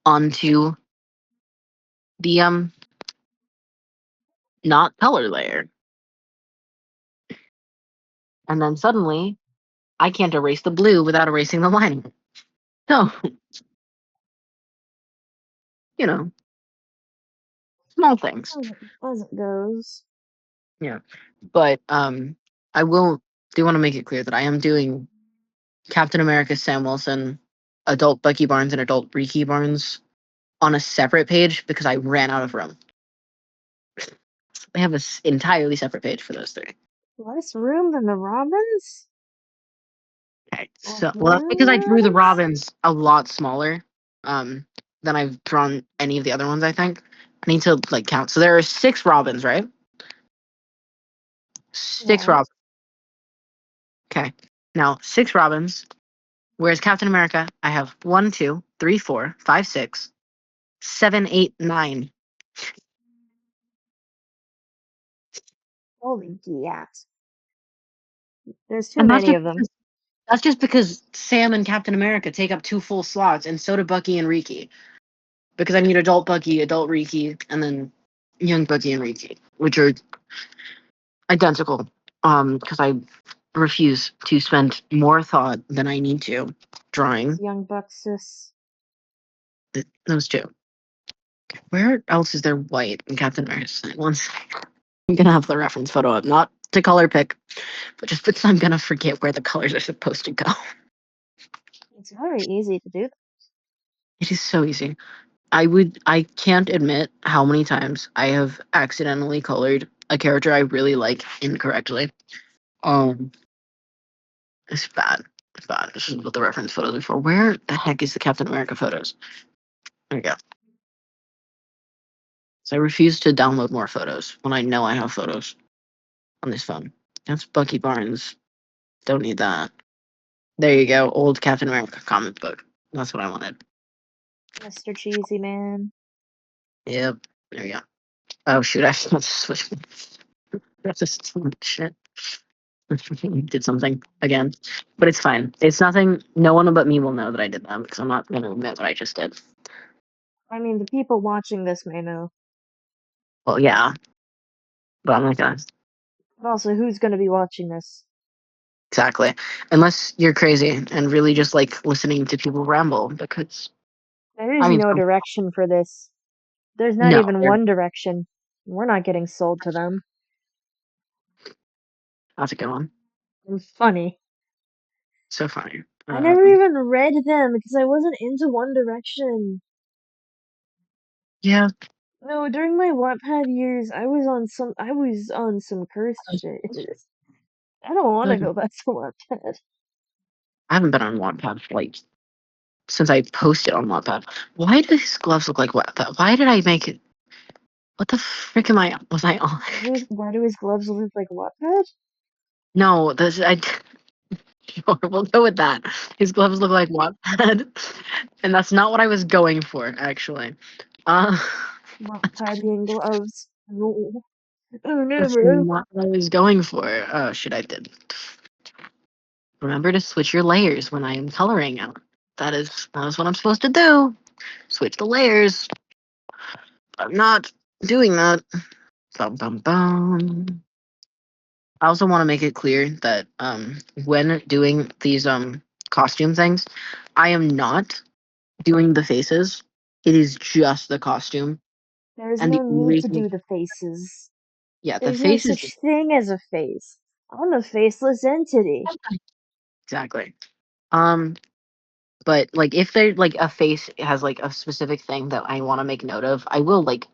onto the not color layer, and then suddenly I can't erase the blue without erasing the line. So you know, small things. As it goes. Yeah, but I will do want to make it clear that I am doing Captain America Sam Wilson, adult Bucky Barnes, and adult Ricky Barnes on a separate page because I ran out of room. I have an entirely separate page for those three. Less room than the Robins? Okay, Or so well, that's more because I drew the Robins? Robins a lot smaller than I've drawn any of the other ones. I think I need to like count. So there are six Robins, right? Six Yes. Robins. Okay, now six Robins. Whereas Captain America, I have one, two, three, four, five, six, seven, eight, nine. Holy gas. There's too And that's many just of them. Sam and Captain America take up two full slots, and so do Bucky and Riki. Because I need adult Bucky, adult Riki, and then young Bucky and Riki, which are identical. Because I refuse to spend more thought than I need to It's drawing Young Bucksis. those two. Where else is there white in Captain America? One second. I'm gonna have the reference photo up, not to color pick, but just because I'm gonna forget where the colors are supposed to go. It's very easy to do. It is so easy. I can't admit how many times I have accidentally colored a character I really like incorrectly. Um, it's bad. It's bad. This is what the reference photos are for. Where the heck is the Captain America photos? There we go. So I refuse to download more photos when I know I have photos on this phone. That's Bucky Barnes. Don't need that. There you go. Old Captain America comic book. That's what I wanted. Mr. Cheesy Man. Yep. There we go. Oh shoot! I forgot to switch. That's just shit. Did something again, but it's fine. It's nothing. No one but me will know that I did that because I'm not going to admit what I just did. I mean, the people watching this may know. Well, yeah, but I'm not gonna But also, who's going to be watching this? exactly unless you're crazy and really just like listening to people ramble. Because There I is mean, no direction for this. There's not no, even one direction. We're not getting sold to them. that's a good one. And funny. So funny. I never even read them because I wasn't into One Direction. Yeah, No, during my Wattpad years, I was on some cursed shit. I don't want to I go back to Wattpad. haven't been on Wattpad for like since I posted on Wattpad. Why do his gloves look like Wattpad? Why did I make it? What the frick am I? Was I on? Why do his gloves look like Wattpad? No, this I. Sure, we'll go with that. His gloves look like Wattpad, and that's not what I was going for, actually. Uh, Wattpadian gloves. No. Oh no, that's bro. not what I was going for. Oh, shit, I did. Remember to switch your layers when I am coloring out. That is what I'm supposed to do. Switch the layers. I'm not doing that. Bum bum bum. I also want to make it clear that when doing these costume things, I am not doing the faces. It is just the costume. There's And the no need to reason, do the faces. yeah, the There's no face is such thing as a face. I'm a faceless entity. Exactly. Um, but like if there like a face has like a specific thing that I want to make note of, I will like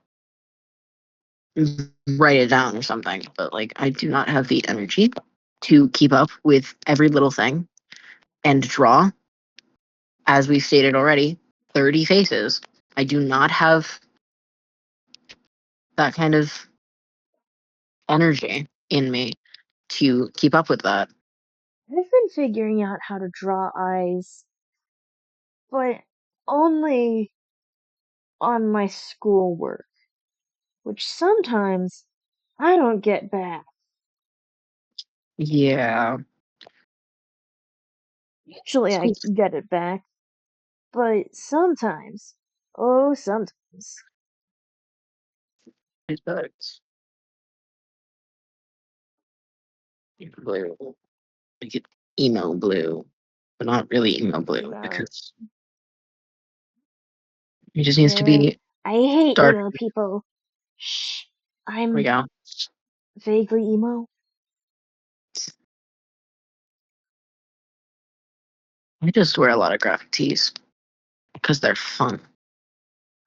write it down or something. But like I do not have the energy to keep up with every little thing and draw, as we've stated already, 30 faces. I do not have that kind of energy in me to keep up with that. I've been figuring out how to draw eyes, but only on my schoolwork, which sometimes I don't get back. Yeah. Usually I Schools. get it back, but sometimes, oh, sometimes. Blue. Make it emo blue, but not really emo blue Uh, because it just needs to yeah, be I hate dark. emo people. Shh, There we I'm go. vaguely emo. I just wear a lot of graphic tees because they're fun.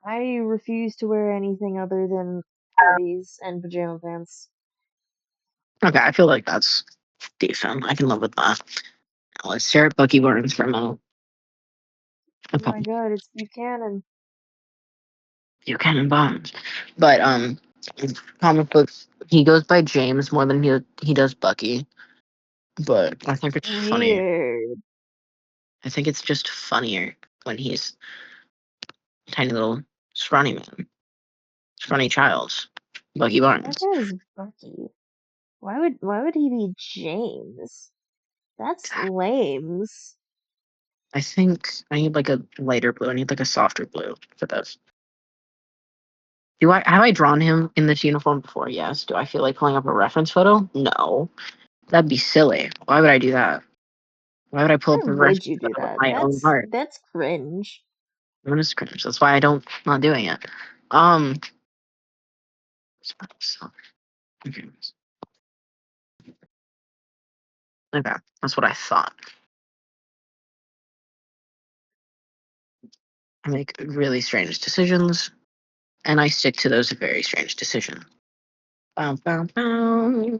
I refuse to wear anything other than hoodies and pajama pants. Okay, I feel like that's decent. I can live with that. Now let's stare at Bucky Barnes for a minute. Oh my Okay, god, it's Buchanan. Buchanan Barnes. But in comic books, he goes by James more than he does Bucky. But I think it's funnier. Weird. I think it's just funnier when he's a tiny little scrawny man, scrawny child, Bucky That Barnes. guy's Bucky. Why would he be James? That's lames. I think I need like a lighter blue. I need like a softer blue for this. Do I have I drawn him in this uniform before? Yes. Do I feel like pulling up a reference photo? No. That'd be silly. Why would I do that? Why would I pull Why up a would reference you do photo of that? my own That's art? that's cringe. I'm gonna cringe. That's why I don't not doing it. Um so- okay. Okay. That's what I thought. I make really strange decisions and I stick to those very strange decisions. Bow, bow, bow.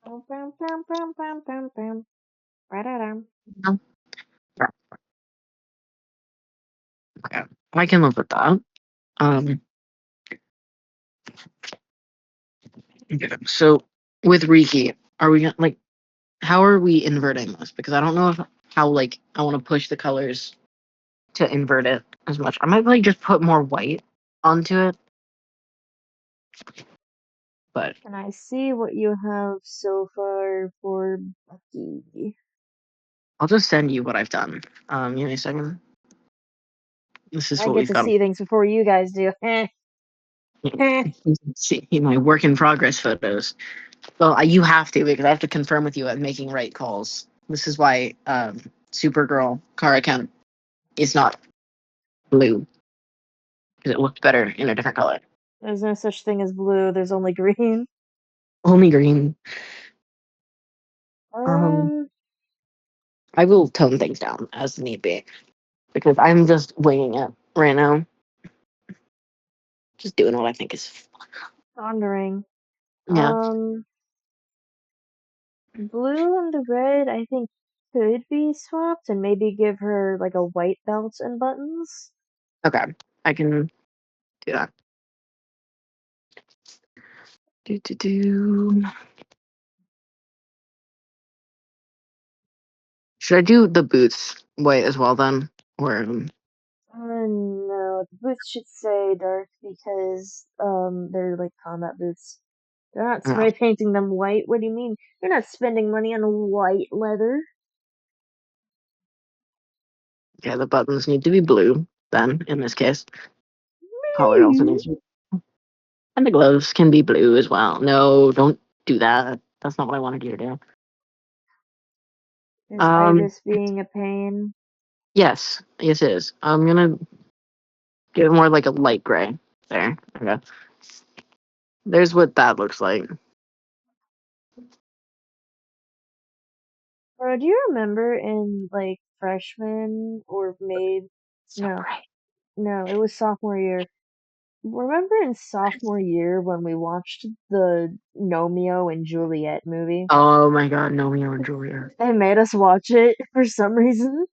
Pum, pum, pum, pum, pum, pum, pum. Ra-da-dum. No. Okay. I can live with that. Um okay. So with Riki, are we gonna like how are we inverting this? Because I don't know if how like I want to push the colors to invert it as much. I might like just put more white onto it, but Can I see what you have so far for Bucky? I'll just send you what I've done. Give me a second. This is I what get we've to got. see things before you guys do. See my work in progress photos. Well, you have to because I have to confirm with you I'm making right calls. This is why Supergirl car account is not blue because it looked better in a different color. There's no such thing as blue, there's only green. Only green. Um, Um, I will tone things down as need be because I'm just winging it right now. Just doing what I think is. pondering. Yeah. Um, Blue and the red, I think, could be swapped and maybe give her like a white belt and buttons. Okay. I can do that. Do, do, do. Should I do the boots white as well then? Or No, the boots should say dark because they're like combat boots. They're not oh, spray painting them white. What do you mean? You're not spending money on white leather. yeah, the buttons need to be blue then in this case. Collar also Blue. needs to be, and the gloves can be blue as well. No, don't do that. That's not what I wanted you to do. Is Um, Iris being a pain? yes it is. I'm gonna give it more like a light gray. There. Okay. There's what that looks like. Bro, do you remember in like freshman or maybe So no, bright. no, it was sophomore year. Remember in sophomore year when we watched the Romeo and Juliet movie? Oh my god, Romeo and Juliet. They made us watch it for some reason.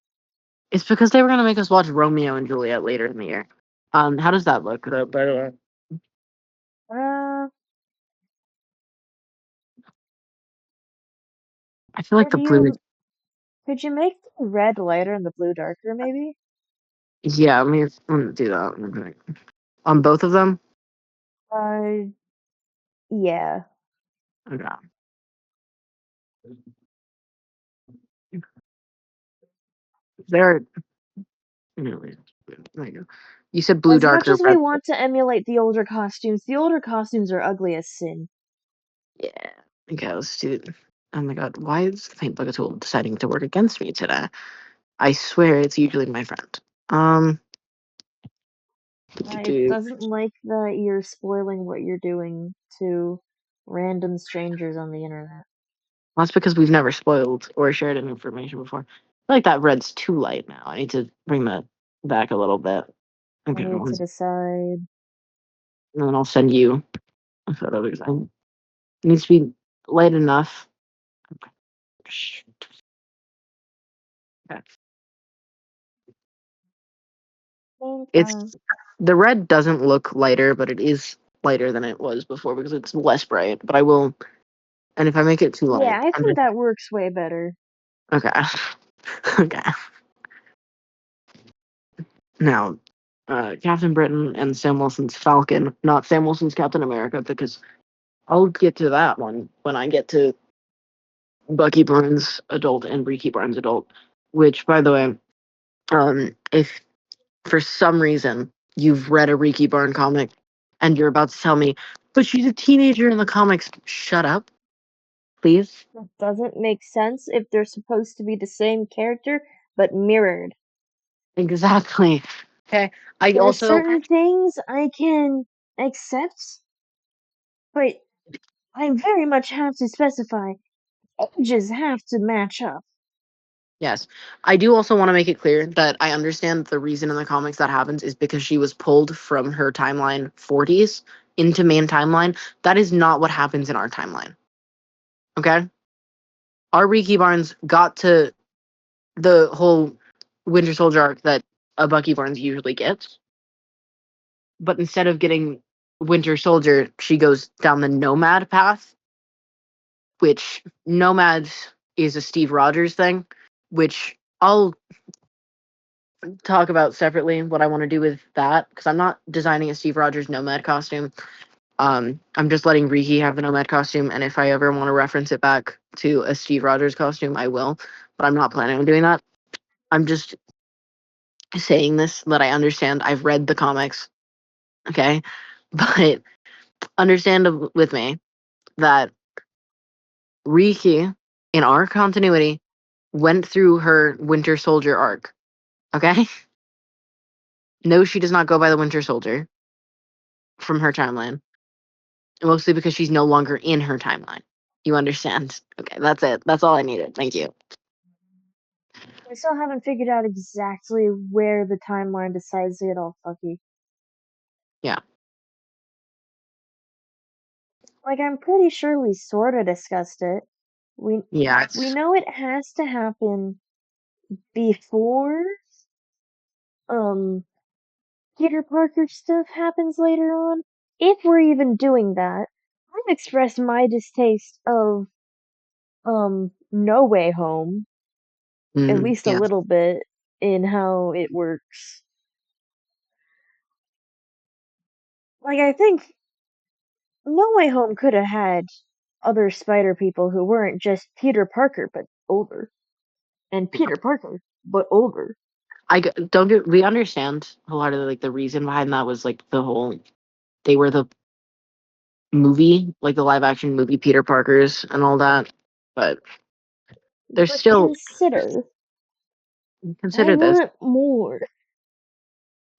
It's because they were gonna make us watch Romeo and Juliet later in the year. How does that look, though, by the way? Uh, I feel like could the blue is. you could you make the red lighter and the blue darker maybe? Yeah, let me do that. Okay. On both of them? Uh, yeah. Okay. There. Anyways, there you go. You said blue, As much darker, as we red. want to emulate the older costumes are ugly as sin. Yeah. Okay, let's do it. Oh my god, why is the paint bucket tool deciding to work against me today? I swear it's usually my friend. Um, It do. doesn't like that you're spoiling what you're doing to random strangers on the internet. Well, that's because we've never spoiled or shared any information before. I feel like that red's too light now. I need to bring that back a little bit. I Okay, need to decide. and then I'll send you a photo because it needs to be light enough. Okay. Think, It's the red doesn't look lighter, but it is lighter than it was before because it's less bright. But I will, and if I make it too light, yeah, I I'm think just that works way better. okay. Okay. Now, Captain Britain and Sam Wilson's Falcon, not Sam Wilson's Captain America, because I'll get to that one when I get to Bucky Barnes adult and Ricky Barnes adult. Which, by the way, if for some reason you've read a Ricky Barnes comic and you're about to tell me, but she's a teenager in the comics, shut up, please. That doesn't make sense if they're supposed to be the same character, but mirrored. Exactly. Okay. I There are also certain things I can accept, but I very much have to specify ages have to match up. yes, I do also want to make it clear that I understand the reason in the comics that happens is because she was pulled from her timeline 40s into main timeline. That is not what happens in our timeline. Okay? Our Ricky Barnes got to the whole Winter Soldier arc that a Bucky Barnes usually gets, but instead of getting Winter Soldier, she goes down the Nomad path, which Nomad is a Steve Rogers thing, which I'll talk about separately what I want to do with that because I'm not designing a Steve Rogers Nomad costume. I'm just letting Riki have the Nomad costume, and if I ever want to reference it back to a Steve Rogers costume, I will. But I'm not planning on doing that. I'm just saying this so that I understand. I've read the comics, okay, but understand with me that Riki in our continuity went through her Winter Soldier arc. Okay, no, she does not go by the Winter Soldier from her timeline. Mostly because she's no longer in her timeline. You understand? Okay, that's it. That's all I needed. Thank you. I still haven't figured out exactly where the timeline decides to get all fucky. Yeah. Like, I'm pretty sure we sorta discussed it. We Yeah, we it's know it has to happen before um Peter Parker stuff happens later on. If we're even doing that, I've expressed my distaste of No Way Home, at least a yeah. little bit, in how it works. Like, I think No Way Home could have had other spider people who weren't just Peter Parker but older. And Peter Parker but older. Don't get we understand a lot of like the reason behind that was like the whole they were the movie, like the live action movie Peter Parkers and all that. But there's But still I consider this. want more.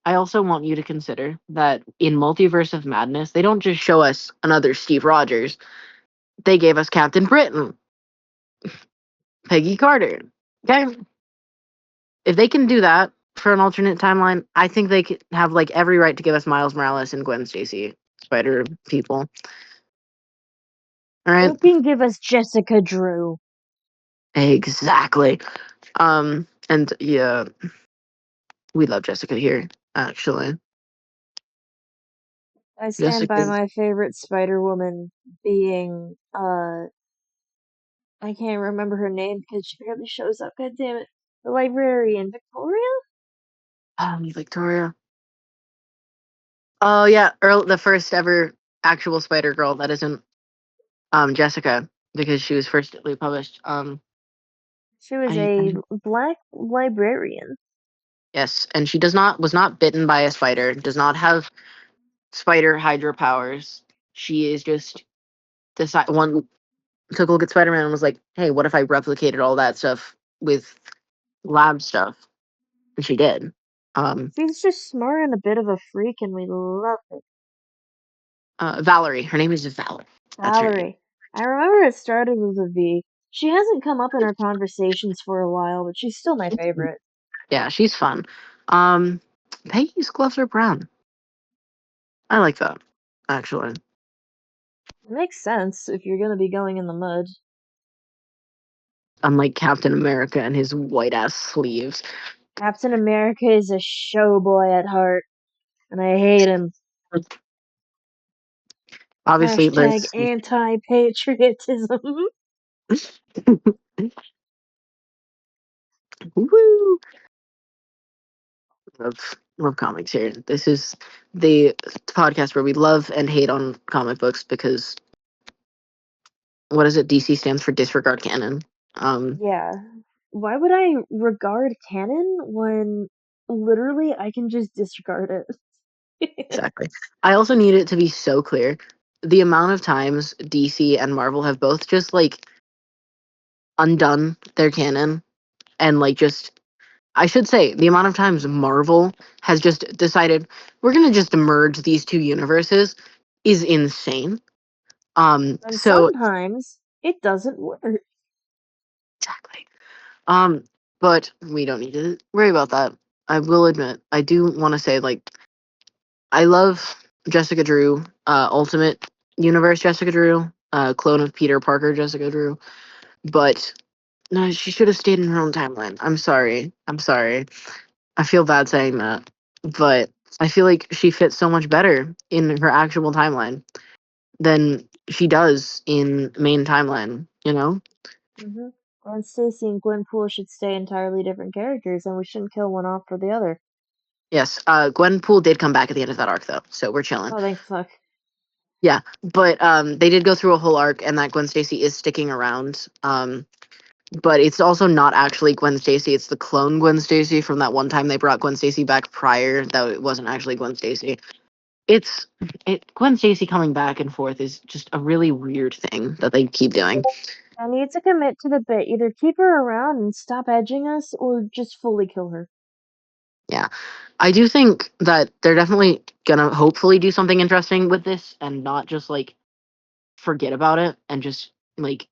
I also want you to consider that in Multiverse of Madness, they don't just show us another Steve Rogers. They gave us Captain Britain. Peggy Carter. Okay, if they can do that for an alternate timeline, I think they could have like every right to give us Miles Morales and Gwen Stacy Spider people. All They right, can give us Jessica Drew. exactly. And yeah, we love Jessica here. Actually, I stand by Jessica's my favorite Spider Woman being I can't remember her name because she barely shows up. God damn it, the librarian Victoria. Victoria. Oh yeah, the first ever actual Spider Girl that isn't Jessica because she was first published. She was I a black librarian. yes, and she was not bitten by a spider. Does not have spider hydra powers. She is just one took a look at Spider Man and was like, "Hey, what if I replicated all that stuff with lab stuff?" And she did. Um, She's just smart and a bit of a freak, and we love it. Valerie. Her name is Valerie. That's her name. Valerie. I remember it started with a V. She hasn't come up in our conversations for a while, but she's still my favorite. Yeah, she's fun. Um, Peggy's gloves are brown. I like that, actually. It makes sense if you're gonna be going in the mud. Unlike Captain America and his white ass sleeves. Captain America is a showboy at heart, and I hate him. Obviously, Hashtag there's anti-patriotism. woo, love comics here. This is the podcast where we love and hate on comic books because what is it? DC stands for disregard canon. Um, Yeah. Why would I regard canon when literally I can just disregard it? exactly. I also need it to be so clear. The amount of times DC and Marvel have both just like undone their canon and like just I should say the amount of times Marvel has just decided we're gonna just merge these two universes is insane. And So sometimes it doesn't work. exactly. Um, but we don't need to worry about that. I will admit, I do want to say like I love Jessica Drew, Ultimate Universe Jessica Drew, clone of Peter Parker Jessica Drew, but no, she should have stayed in her own timeline. I'm sorry. I'm sorry. I feel bad saying that, but I feel like she fits so much better in her actual timeline than she does in main timeline, you know? Gwen Stacy and Gwenpool should stay entirely different characters, and we shouldn't kill one off for the other. Yes, Gwenpool did come back at the end of that arc though, so we're chilling. Oh, thank fuck. Yeah, but they did go through a whole arc and that Gwen Stacy is sticking around. But it's also not actually Gwen Stacy, it's the clone Gwen Stacy from that one time they brought Gwen Stacy back prior that it wasn't actually Gwen Stacy. It's Gwen Stacy coming back and forth is just a really weird thing that they keep doing. I need to commit to the bit. Either keep her around and stop edging us, or just fully kill her. Yeah. I do think that they're definitely gonna hopefully do something interesting with this and not just like forget about it and just like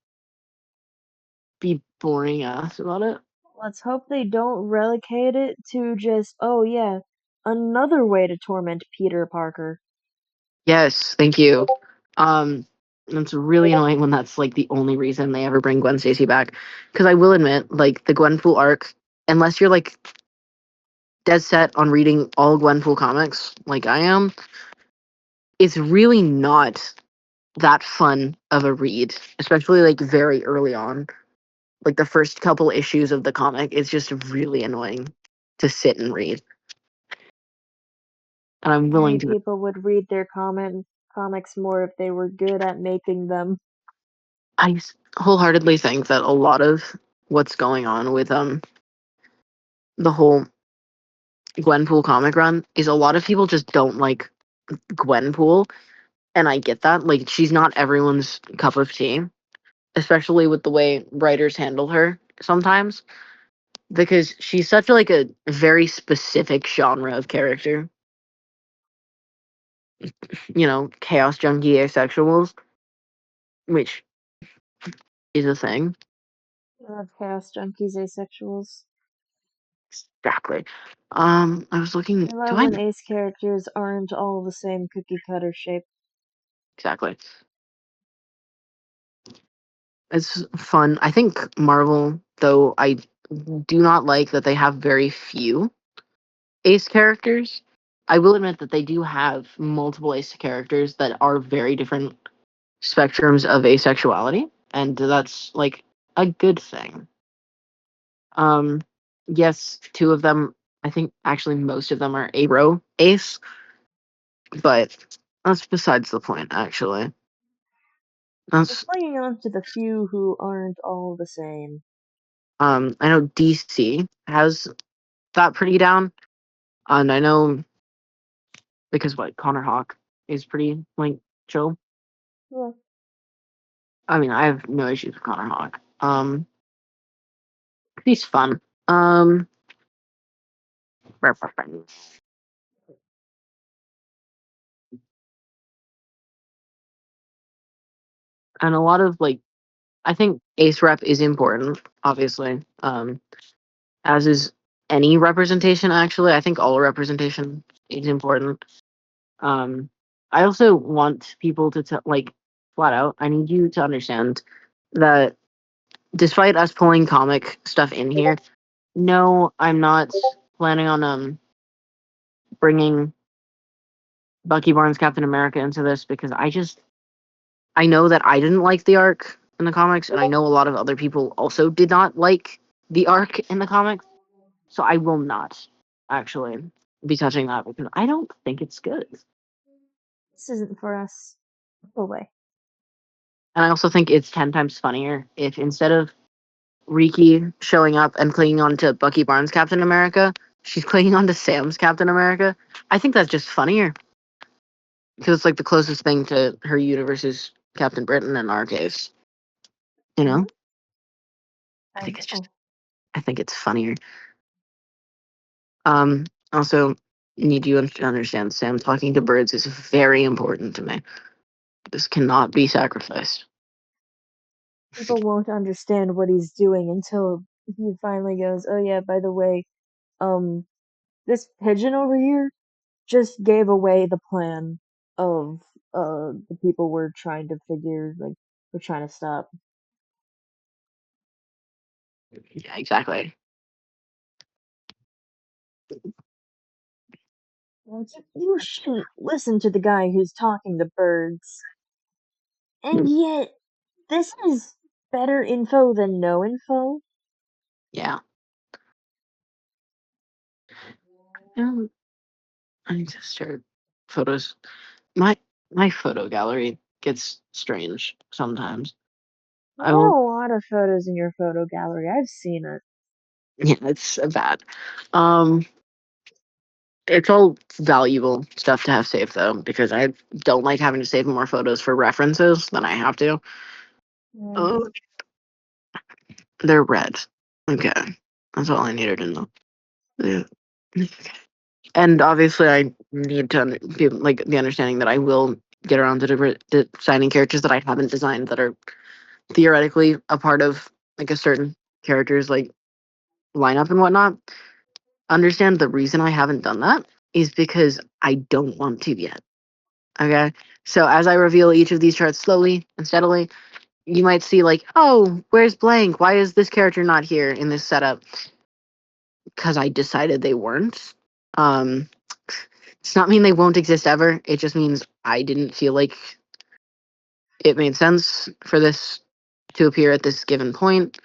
be boring ass about it. Let's hope they don't relegate it to just, oh yeah, another way to torment Peter Parker. Yes, thank you. It's really annoying when that's like the only reason they ever bring Gwen Stacy back. Because I will admit, like the Gwenpool arc, unless you're like dead set on reading all Gwenpool comics, like I am, it's really not that fun of a read, especially like very early on. Like the first couple issues of the comic, it's just really annoying to sit and read. And I'm willing Many to. people would read their comics more if they were good at making them. Wholeheartedly think that a lot of what's going on with the whole Gwenpool comic run is a lot of people just don't like Gwenpool, and I get that. Like she's not everyone's cup of tea, especially with the way writers handle her sometimes, because she's such like a very specific genre of character. You know, chaos junkie asexuals, which is a thing. I love chaos junkies, asexuals. Exactly. I was looking. I Do love I when ace characters aren't all the same cookie cutter shape. exactly? It's fun. I think Marvel, though, I do not like that they have very few ace characters. I will admit that they do have multiple ace characters that are very different spectrums of asexuality, and that's like a good thing. Um, yes, two of them, I think actually most of them are Abro ace, but that's besides the point, actually. We're That's clinging on to the few who aren't all the same. I know DC has that pretty down, and I know because what Connor Hawk is pretty like chill. Yeah. I mean, I have no issues with Connor Hawk. He's fun. And a lot of like, I think ace rep is important, obviously. As is any representation. Actually, I think all representation is important. Um, I also want people to like flat out. I need you to understand that despite us pulling comic stuff in here, no, I'm not planning on bringing Bucky Barnes Captain America into this because I know that I didn't like the arc in the comics, and I know a lot of other people also did not like the arc in the comics. So I will not actually be touching that because I don't think it's good. This isn't for us. Go away. And I also think it's 10 times funnier if instead of Riki showing up and clinging on to Bucky Barnes Captain America, she's clinging on to Sam's Captain America. I think that's just funnier because it's like the closest thing to her universe's Captain Britain in our case. You know, Hmm. I I think it's just know. I think it's funnier. Also need you to understand Sam talking to birds is very important to me. This cannot be sacrificed. People won't understand what he's doing until he finally goes, "Oh yeah, by the way, um, this pigeon over here just gave away the plan of the people we're trying to we're trying to stop." Yeah, exactly. Like, you shouldn't listen to the guy who's talking to birds. And yet, this is better info than no info. Yeah. Um, I need to start photos. My my photo gallery gets strange sometimes. You I got will. a lot of photos in your photo gallery. I've seen it. Yeah, it's bad. Um, it's all valuable stuff to have saved though, because I don't like having to save more photos for references than I have to. Yeah. Oh, they're red. Okay, that's all I needed to know. Yeah. And obviously, I need to be like the understanding that I will get around to designing characters that I haven't designed that are theoretically a part of like a certain character's like lineup and whatnot. Understand the reason I haven't done that is because I don't want to yet. Okay. So as I reveal each of these charts slowly and steadily, you might see like, oh, where's blank? Why is this character not here in this setup? Because I decided they weren't. Um, it's not mean they won't exist ever. It just means I didn't feel like it made sense for this to appear at this given point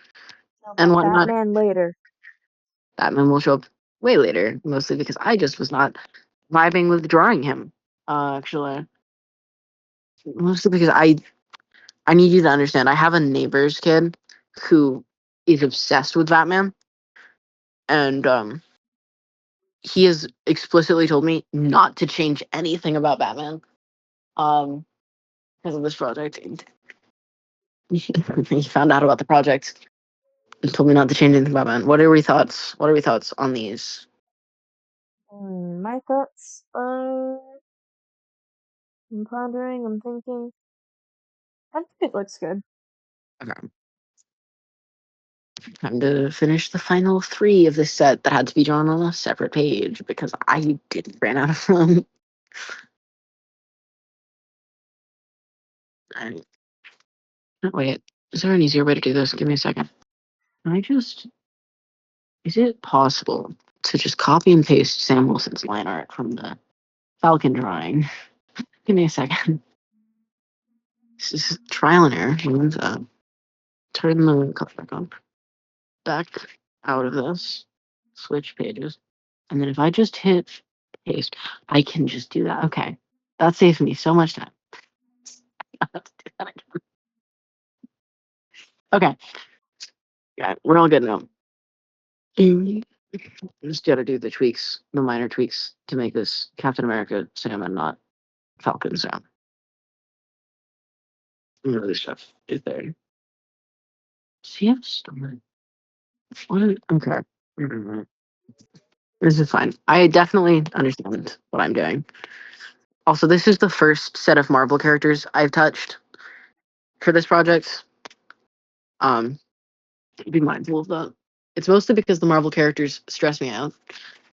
How and about whatnot. Batman later? Batman will show up way later, mostly because I just was not vibing with drawing him. Actually, mostly because I need you to understand. I have a neighbor's kid who is obsessed with Batman, and he has explicitly told me not to change anything about Batman. Um, because of this project. And he found out about the project and told me not to change anything about Batman. What are we thoughts? What are we thoughts on these? My thoughts. I'm pondering. I'm thinking. I think it looks good. Okay. Time to finish the final 3 of this set that had to be drawn on a separate page because I didn't ran out of room. I, oh, wait, is there an easier way to do this? Give me a second. Can I just... Is it possible to just copy and paste Sam Wilson's line art from the Falcon drawing? Give me a second. This is trial and error. Hands up. Turn the color back on. Back out of this. Switch pages. And then if I just hit paste, I can just do that. Okay. That saves me so much time. I have to do that again. Okay. Yeah, we're all good now. Just gotta do the tweaks, the minor tweaks to make this Captain America Sam and not Falcon Sam. None of this stuff is there. Does he have a stomach? What? Okay. This is fine. I definitely understand what I'm doing. Also, this is the first set of Marvel characters I've touched for this project. Um, be mindful of that. It's mostly because the Marvel characters stress me out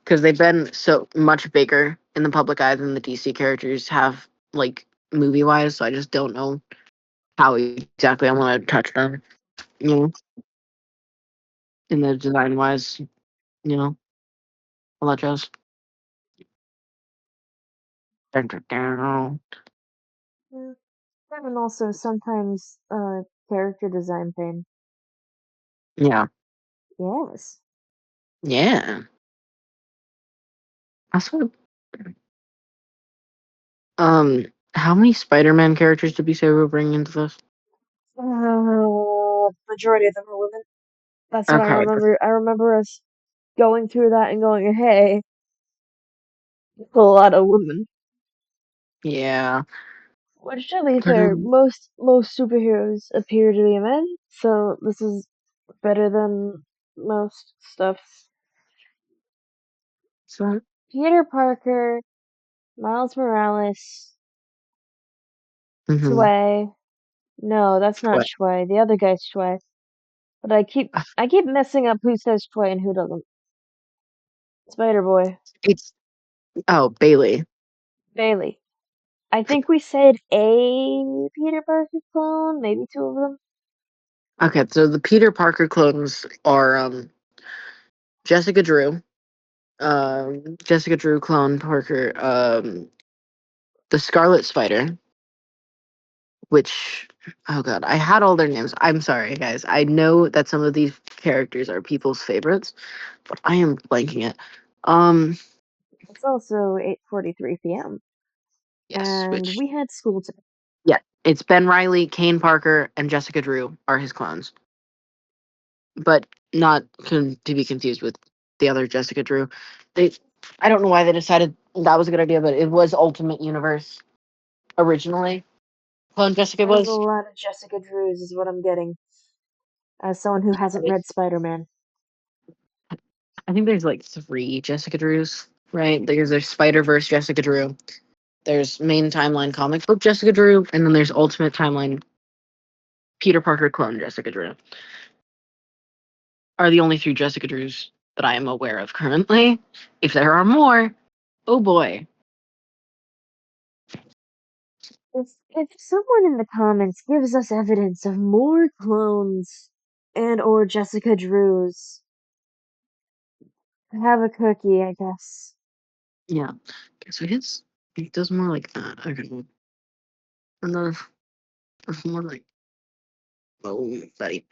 because they've been so much bigger in the public eye than the DC characters have, like movie wise. So I just don't know how exactly I want to touch them. You know, in the design wise, you know, all that jazz. Yeah. And also sometimes character design pain. Yeah, Yes. yeah. That's what. How many Spider-Man characters did we say we were bringing into this? Majority of them are women. That's what I Okay. remember. I remember us going through that and going, "Hey, a lot of women." Yeah. Which, to be fair, Um, most superheroes appear to be men, so this is better than most stuff. So, Peter Parker, Miles Morales, mm-hmm. Shui. No, that's not Shui. The other guy's Shui. But I keep messing up who says Shui and who doesn't. Spider Boy, It's Bailey. Bailey. I think we said a Peter Parker clone, maybe two of them. Okay, so the Peter Parker clones are Jessica Drew, Jessica Drew clone Parker, the Scarlet Spider, which oh god, I had all their names. I'm sorry, guys. I know that some of these characters are people's favorites, but I am blanking it. Um, It's also 8:43 p.m. yes, and which we had school today. yeah, it's Ben Riley, Kane Parker, and Jessica Drew are his clones, but not to be confused with the other Jessica Drew. They, I don't know why they decided that was a good idea, but it was Ultimate Universe originally. Clone Jessica There's a was. lot of Jessica Drews, is what I'm getting, as someone who hasn't read Spider Man. I think there's like 3 Jessica Drews, right? There's Spider Verse Jessica Drew. There's main timeline comic book Jessica Drew, and then there's Ultimate Timeline Peter Parker clone Jessica Drew. Are the only 3 Jessica Drews that I am aware of currently. If there are more, oh boy. If someone in the comments gives us evidence of more clones and or Jessica Drews, have a cookie, I guess. Yeah. Okay, so it does more like that. Okay. And then it's more like oh Betty.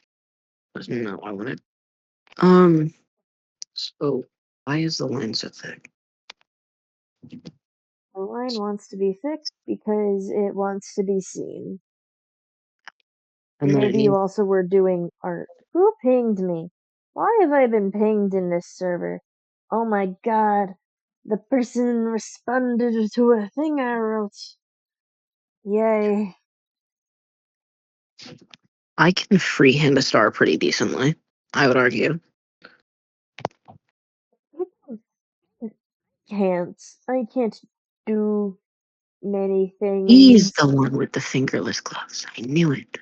That's not what I wanted. Um so why is the line so thick? The line wants to be thick because it wants to be seen. And then it Maybe you needs also were doing art. Who pinged me? Why have I been pinged in this server? Oh my god. The person responded to a thing I wrote. Yay. I can freehand a star pretty decently, I would argue. I can't do many He's the things. one with the fingerless gloves. I knew it.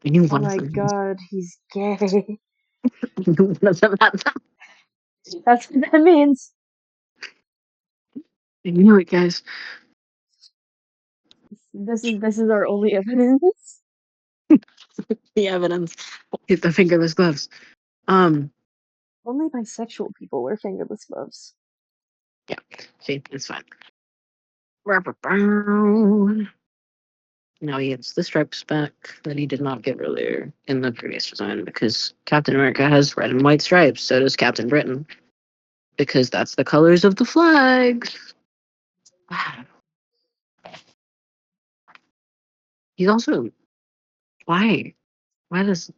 I knew Oh one of my them was god, he's gay. What does that matter? That's what that means. I knew it, guys. This is our only evidence. The evidence. Get the fingerless gloves. Um, Only bisexual people wear fingerless gloves. yeah. See, it's fine. Now he gets the stripes back that he did not get earlier in the previous design because Captain America has red and white stripes. So does Captain Britain because that's the colors of the flag. Wow. He's also why? Why does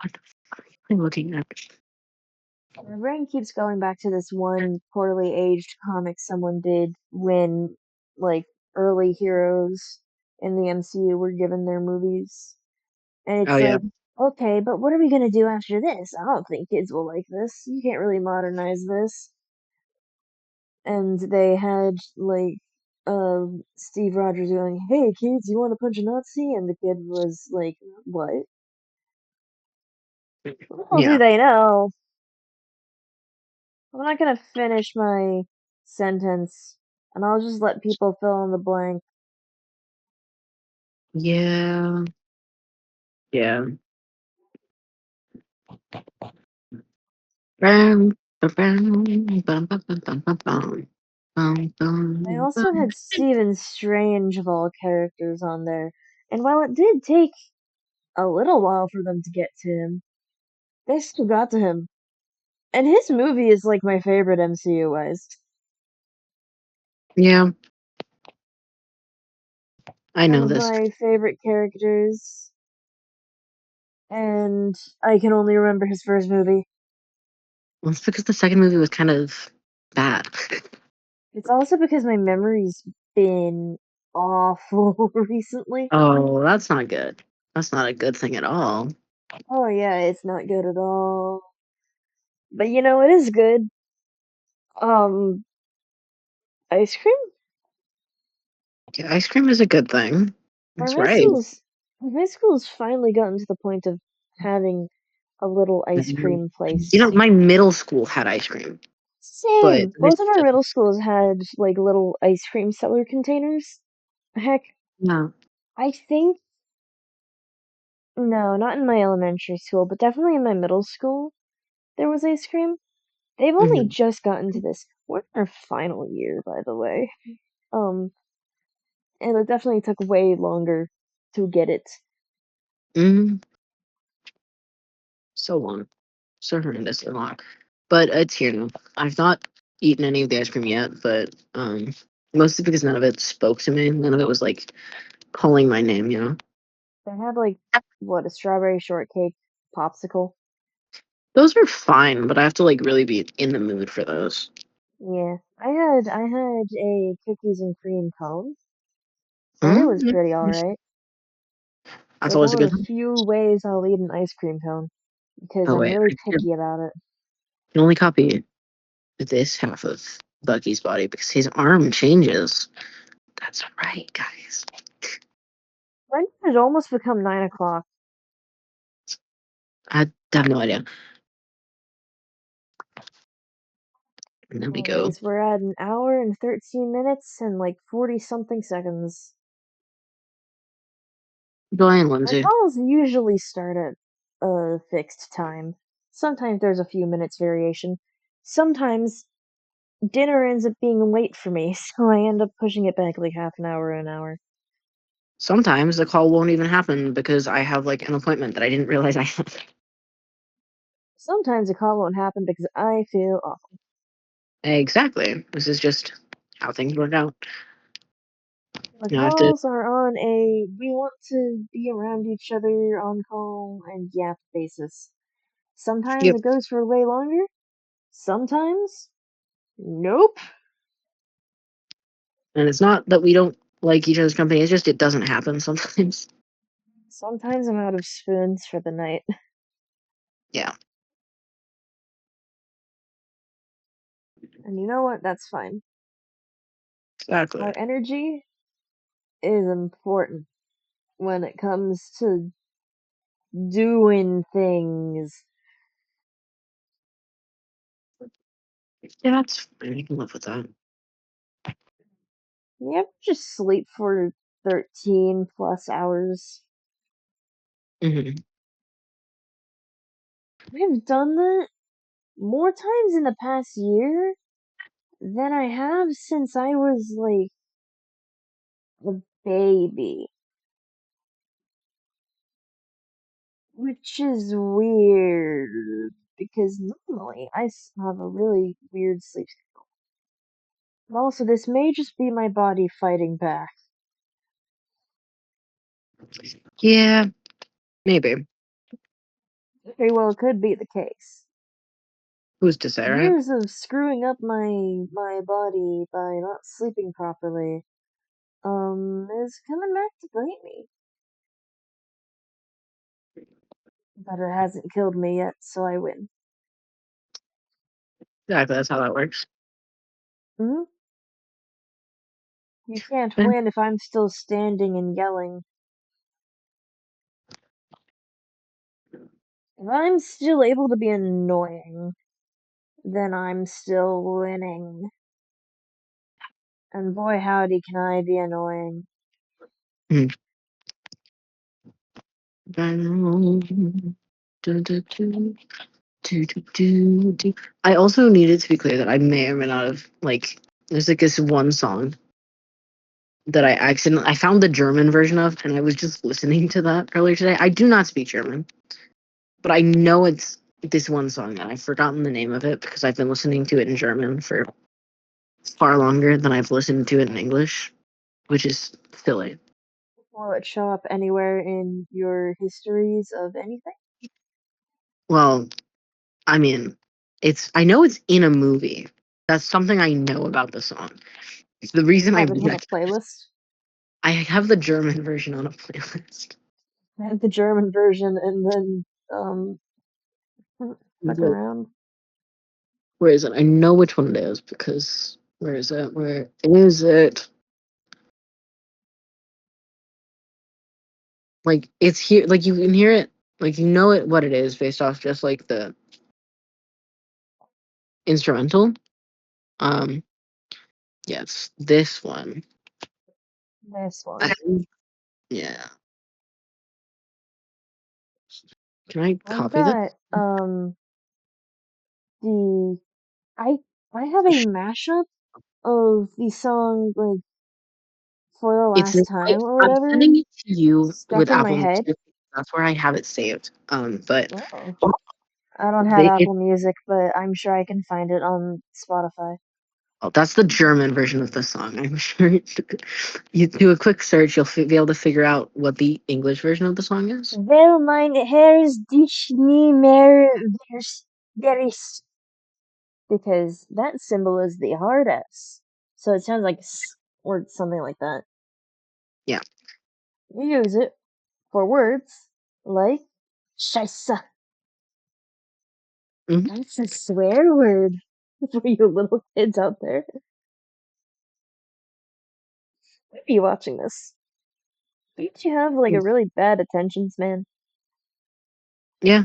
what the fuck am I looking at? My brain keeps going back to this one poorly aged comic someone did when, like, early heroes in the MCU were given their movies. And Oh it's yeah, like, okay, but what are we gonna do after this? I don't think kids will like this. You can't really modernize this. And they had, like, Steve Rogers going, "Hey kids, you want to punch a Nazi?" And the kid was like, "What? Little do yeah, they know." I'm not gonna finish my sentence, and I'll just let people fill in the blank. yeah, yeah. Bam, ba-bam, bum, bum, bum, bum, bum, bum. I Bum, also bum. had Stephen Strange of all characters on there, and while it did take a little while for them to get to him, they still got to him. And his movie is like my favorite MCU wise. Yeah, I One know of this. my favorite characters, and I can only remember his first movie. Well, it's because the second movie was kind of bad. It's also because my memory's been awful recently. Oh, that's not good. That's not a good thing at all. Oh yeah, it's not good at all. But you know, it is good. Um, ice cream? Yeah, ice cream is a good thing. Our That's high right. school's our high school's finally gotten to the point of having a little ice cream You know, place. my middle school had ice cream, but Same. this Both of our middle schools had like little ice cream seller containers. Heck, no. I think no, not in my elementary school, but definitely in my middle school there was ice cream. They've only Mm-hmm. just gotten to this. We're in our final year, by the way. Um, and it definitely took way longer to get it. Mm-hmm. So long, so horrendously long. But it's here now. I've not eaten any of the ice cream yet, but mostly because none of it spoke to me. None of it was like calling my name. You know, They had like what, a strawberry shortcake popsicle. those are fine, but I have to like really be in the mood for those. Yeah, I had a cookies and cream cone, and it was Mm, pretty yeah, alright. It's that's like always one a of good the thing. few ways I'll eat an ice cream cone because Oh I'm wait, really I picky about it. can only copy this half of Bucky's body because his arm changes. That's right, guys. When did it almost become 9 o'clock? I have no idea. And there we go. Anyways, we're at an hour and 13 minutes and like 40 something seconds. Go ahead, My Lindsay. calls usually start at a fixed time. Sometimes there's a few minutes variation. Sometimes dinner ends up being late for me, so I end up pushing it back like half an hour or an hour. Sometimes the call won't even happen because I have like an appointment that I didn't realize I had. Sometimes a call won't happen because I feel awful. Exactly. This is just how things work out. The You know, I have to calls are on a we want to be around each other on call and yap basis. Sometimes yep. it goes for way longer. Sometimes, nope. And it's not that we don't like each other's company, it's just it doesn't happen sometimes. Sometimes I'm out of spoons for the night. Yeah, And you know what? That's fine. exactly. Our energy is important when it comes to doing things. Yeah, that's fine. I can live with that. You ever just sleep for 13 plus hours? Hmm. I've done that more times in the past year than I have since I was like a baby. Which is weird because normally have a really weird sleep schedule. But also, this may just be my body fighting back. Yeah, maybe. Very well could be the case. Who's to say, right? Years of screwing up my body by not sleeping properly is coming back to bite me. But it hasn't killed me yet, so I win. Exactly, that's how that works. Hmm. You can't Then, win if I'm still standing and yelling. If I'm still able to be annoying, then I'm still winning. And boy howdy can I be annoying. hmm. Then- do, do, do, do, do, do, do. I also needed to be clear that I may or may not have like. There's like this one song that I found the German version of, and I was just listening to that earlier today. I do not speak German, but I know it's this one song, and I've forgotten the name of it because I've been listening to it in German for far longer than I've listened to it in English, which is silly. Will it show up anywhere in your histories of anything? Well, I mean, I know it's in a movie. That's something I know about the song. The Do you reason I have it on a playlist? I have the German version on a playlist. I have the German version and then um fuck around. Where is it? I know which one it is because where is it? Where is it? Like it's here. Like you can hear it. Like you know it what it is based off just like the instrumental. Um, yeah, it's this one. This I, one. yeah. Can I I've copy this? got the I I have a mashup of the song like for the It's last time or I'm whatever sending it to you stuck with in my Apple head. Music. That's where I have it saved. But Oh. I don't have they it, Apple Music, but I'm sure I can find it on Spotify. oh, that's the German version of the song. I'm sure you do a quick search, you'll be able to figure out what the English version of the song is. Will mein Herz dich nie mehr vergisst? Because that symbol is the hard S. So it sounds like or something like that. Yeah. You use it for words like Scheiße. Hmm. That's a swear word for you little kids out there. Why are you watching this? Don't you have like a really bad attention span? Yeah.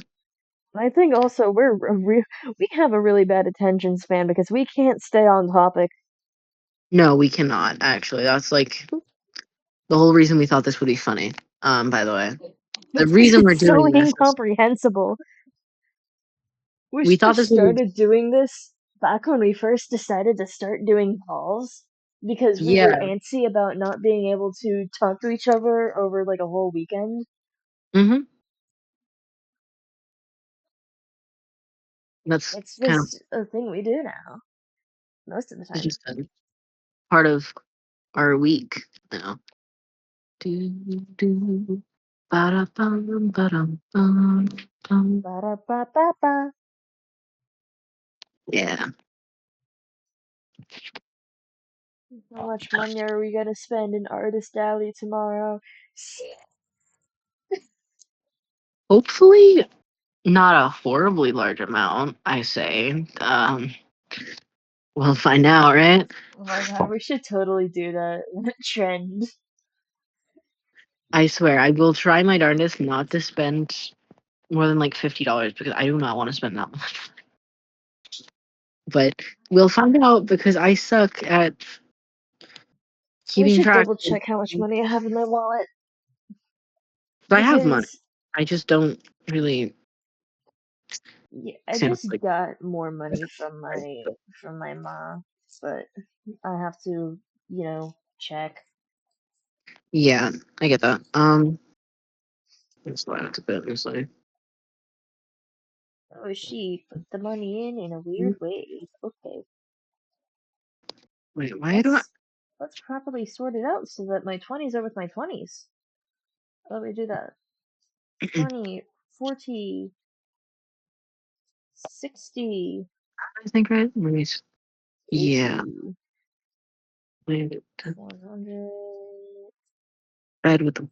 I think also we have a really bad attention span because we can't stay on topic. No, we cannot actually. That's like the whole reason we thought this would be funny. By the way, the Because reason we're it's so doing this is incomprehensible. We we should thought have this would. started doing this back when we first decided to start doing calls because we were Yeah. antsy about not being able to talk to each other over like a whole weekend. Hmm. That's It's kind of just a thing we do now most of the it's time. just a part of our week now. Do, do, ba-da-bum, ba-dum, bum. Ba da ba ba ba. Yeah. How much money are we gonna spend in Artist Alley tomorrow? Hopefully not a horribly large amount, I say. We'll find out, right? Oh my god, we should totally do that. Trend. I swear, I will try my darndest not to spend. more than like $50 because I do not want to spend that much. But we'll find out because I suck at I keeping should track. double check how much money I have in my wallet But I have money. because I just don't really yeah, I sound just like. got more money from my mom, but I have to, check. Yeah, I get that. Let's slide it a bit. Let's slide. Oh, she put the money in a weird way. Okay, Wait, why do I? let's properly sort it out so that my 20s are with my 20s. Let me do that. 20, 40, 60, I think right. Yeah. 80, Wait, 100, red with the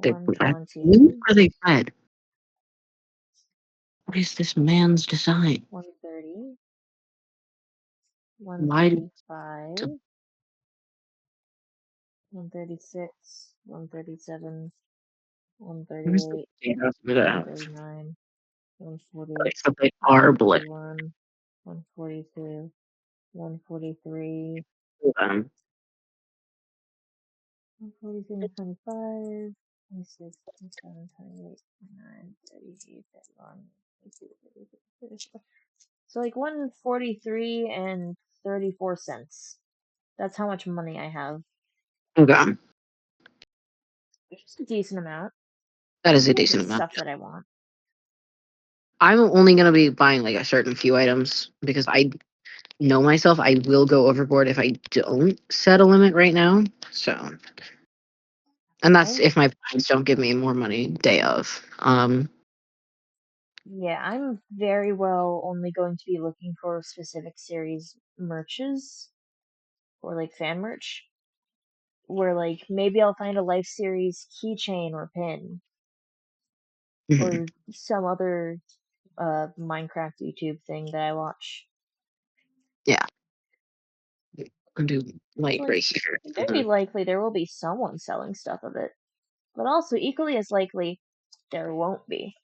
they're red. When 120, are they red? What is this man's design? 130, Why? 135, 136, 137, Where's the 138, data for that? 139, 140, Except they are blue. 141, 142, 143, Um, 143, 25, 26, 27, 28, 29, 30, 31, 32, 33, 34. So like 143 and 34 cents. That's how much money I have. okay, Which is a decent amount. that I is a can get the decent amount. stuff that I want. I'm only gonna be buying like a certain few items because I know myself. I will go overboard if I don't set a limit right now. So, and that's I'm if my friends don't give me more money day of. Yeah, I'm very well only going to be looking for specific series merches or like fan merch where like maybe I'll find a life series keychain or pin Mhm. or some other Minecraft YouTube thing that I watch. Yeah, I'll do So light like right here. very likely there will be someone selling stuff of it, but also equally as likely there won't be.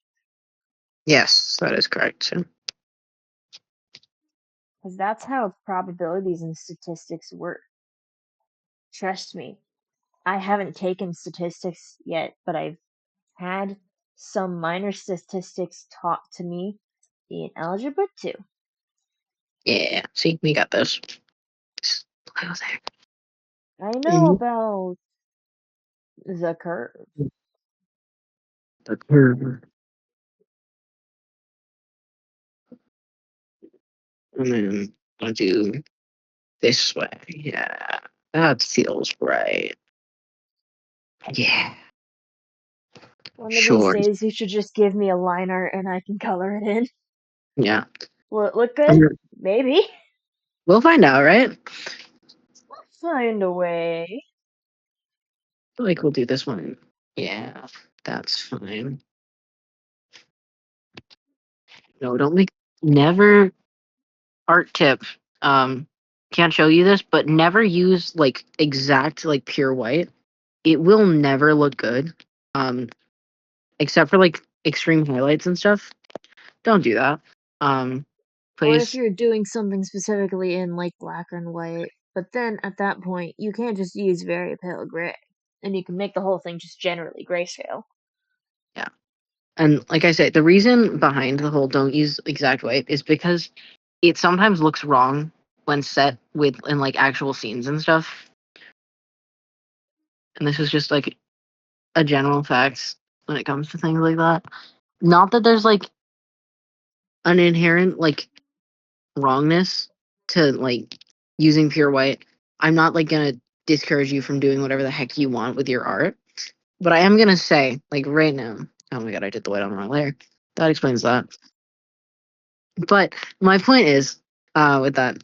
Yes, that is correct. Because that's how probabilities and statistics work. Trust me, I haven't taken statistics yet, but I've had some minor statistics taught to me in Algebra 2. Yeah, see, we got this. Oh, I know there. about the curve. The curve. And then I'll do this way. Yeah, that feels right. Yeah, One of these sure. days you should just give me a line art and I can color it in. Yeah. Will it look good? Maybe. We'll find out, right? Find a way. Like we'll do this one. Yeah, that's fine. No, don't make never art tip. Um, can't show you this, but never use like exact like pure white. It will never look good. Um, except for like extreme highlights and stuff. Don't do that. Um, Or if please. you're doing something specifically in like black and white. But then at that point, you can't just use very pale gray. And you can make the whole thing just generally grayscale. Yeah. And like I said, the reason behind the whole don't use exact white is because it sometimes looks wrong when set with in like actual scenes and stuff. And this is just like a general fact when it comes to things like that. Not that there's like an inherent like wrongness to like using pure white. I'm not like gonna discourage you from doing whatever the heck you want with your art. But I am gonna say, like right now, oh my god, I did the white on the wrong layer. That explains that. But my point is, with that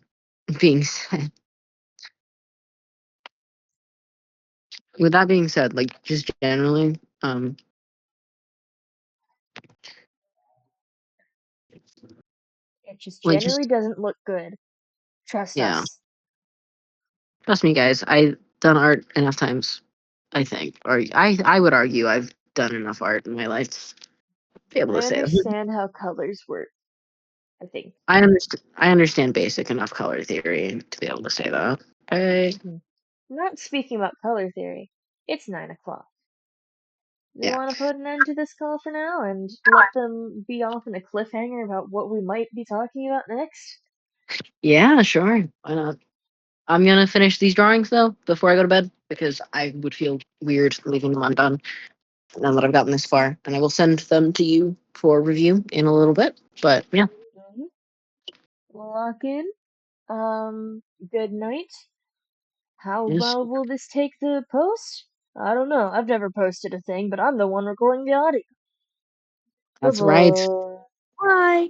being said, like just generally, It just like generally just doesn't look good. Trust yeah, us. trust me, guys. I've done art enough times. I think, or I would argue, I've done enough art in my life. Be able to I say that. understand how colors work, I think. I understand basic enough color theory to be able to say that. Okay. Hmm. I'm not speaking about color theory. It's 9 o'clock. We Yeah. want to put an end to this call for now and let them be off in a cliffhanger about what we might be talking about next. Yeah, sure. Why not? I'm gonna finish these drawings though before I go to bed because I would feel weird leaving them undone now that I've gotten this far, and I will send them to you for review in a little bit. But yeah, Mhm. Lock in. Good night. How yes, well will this take to post? I don't know. I've never posted a thing, but I'm the one recording the audio. Bye that's right. bye. Bye.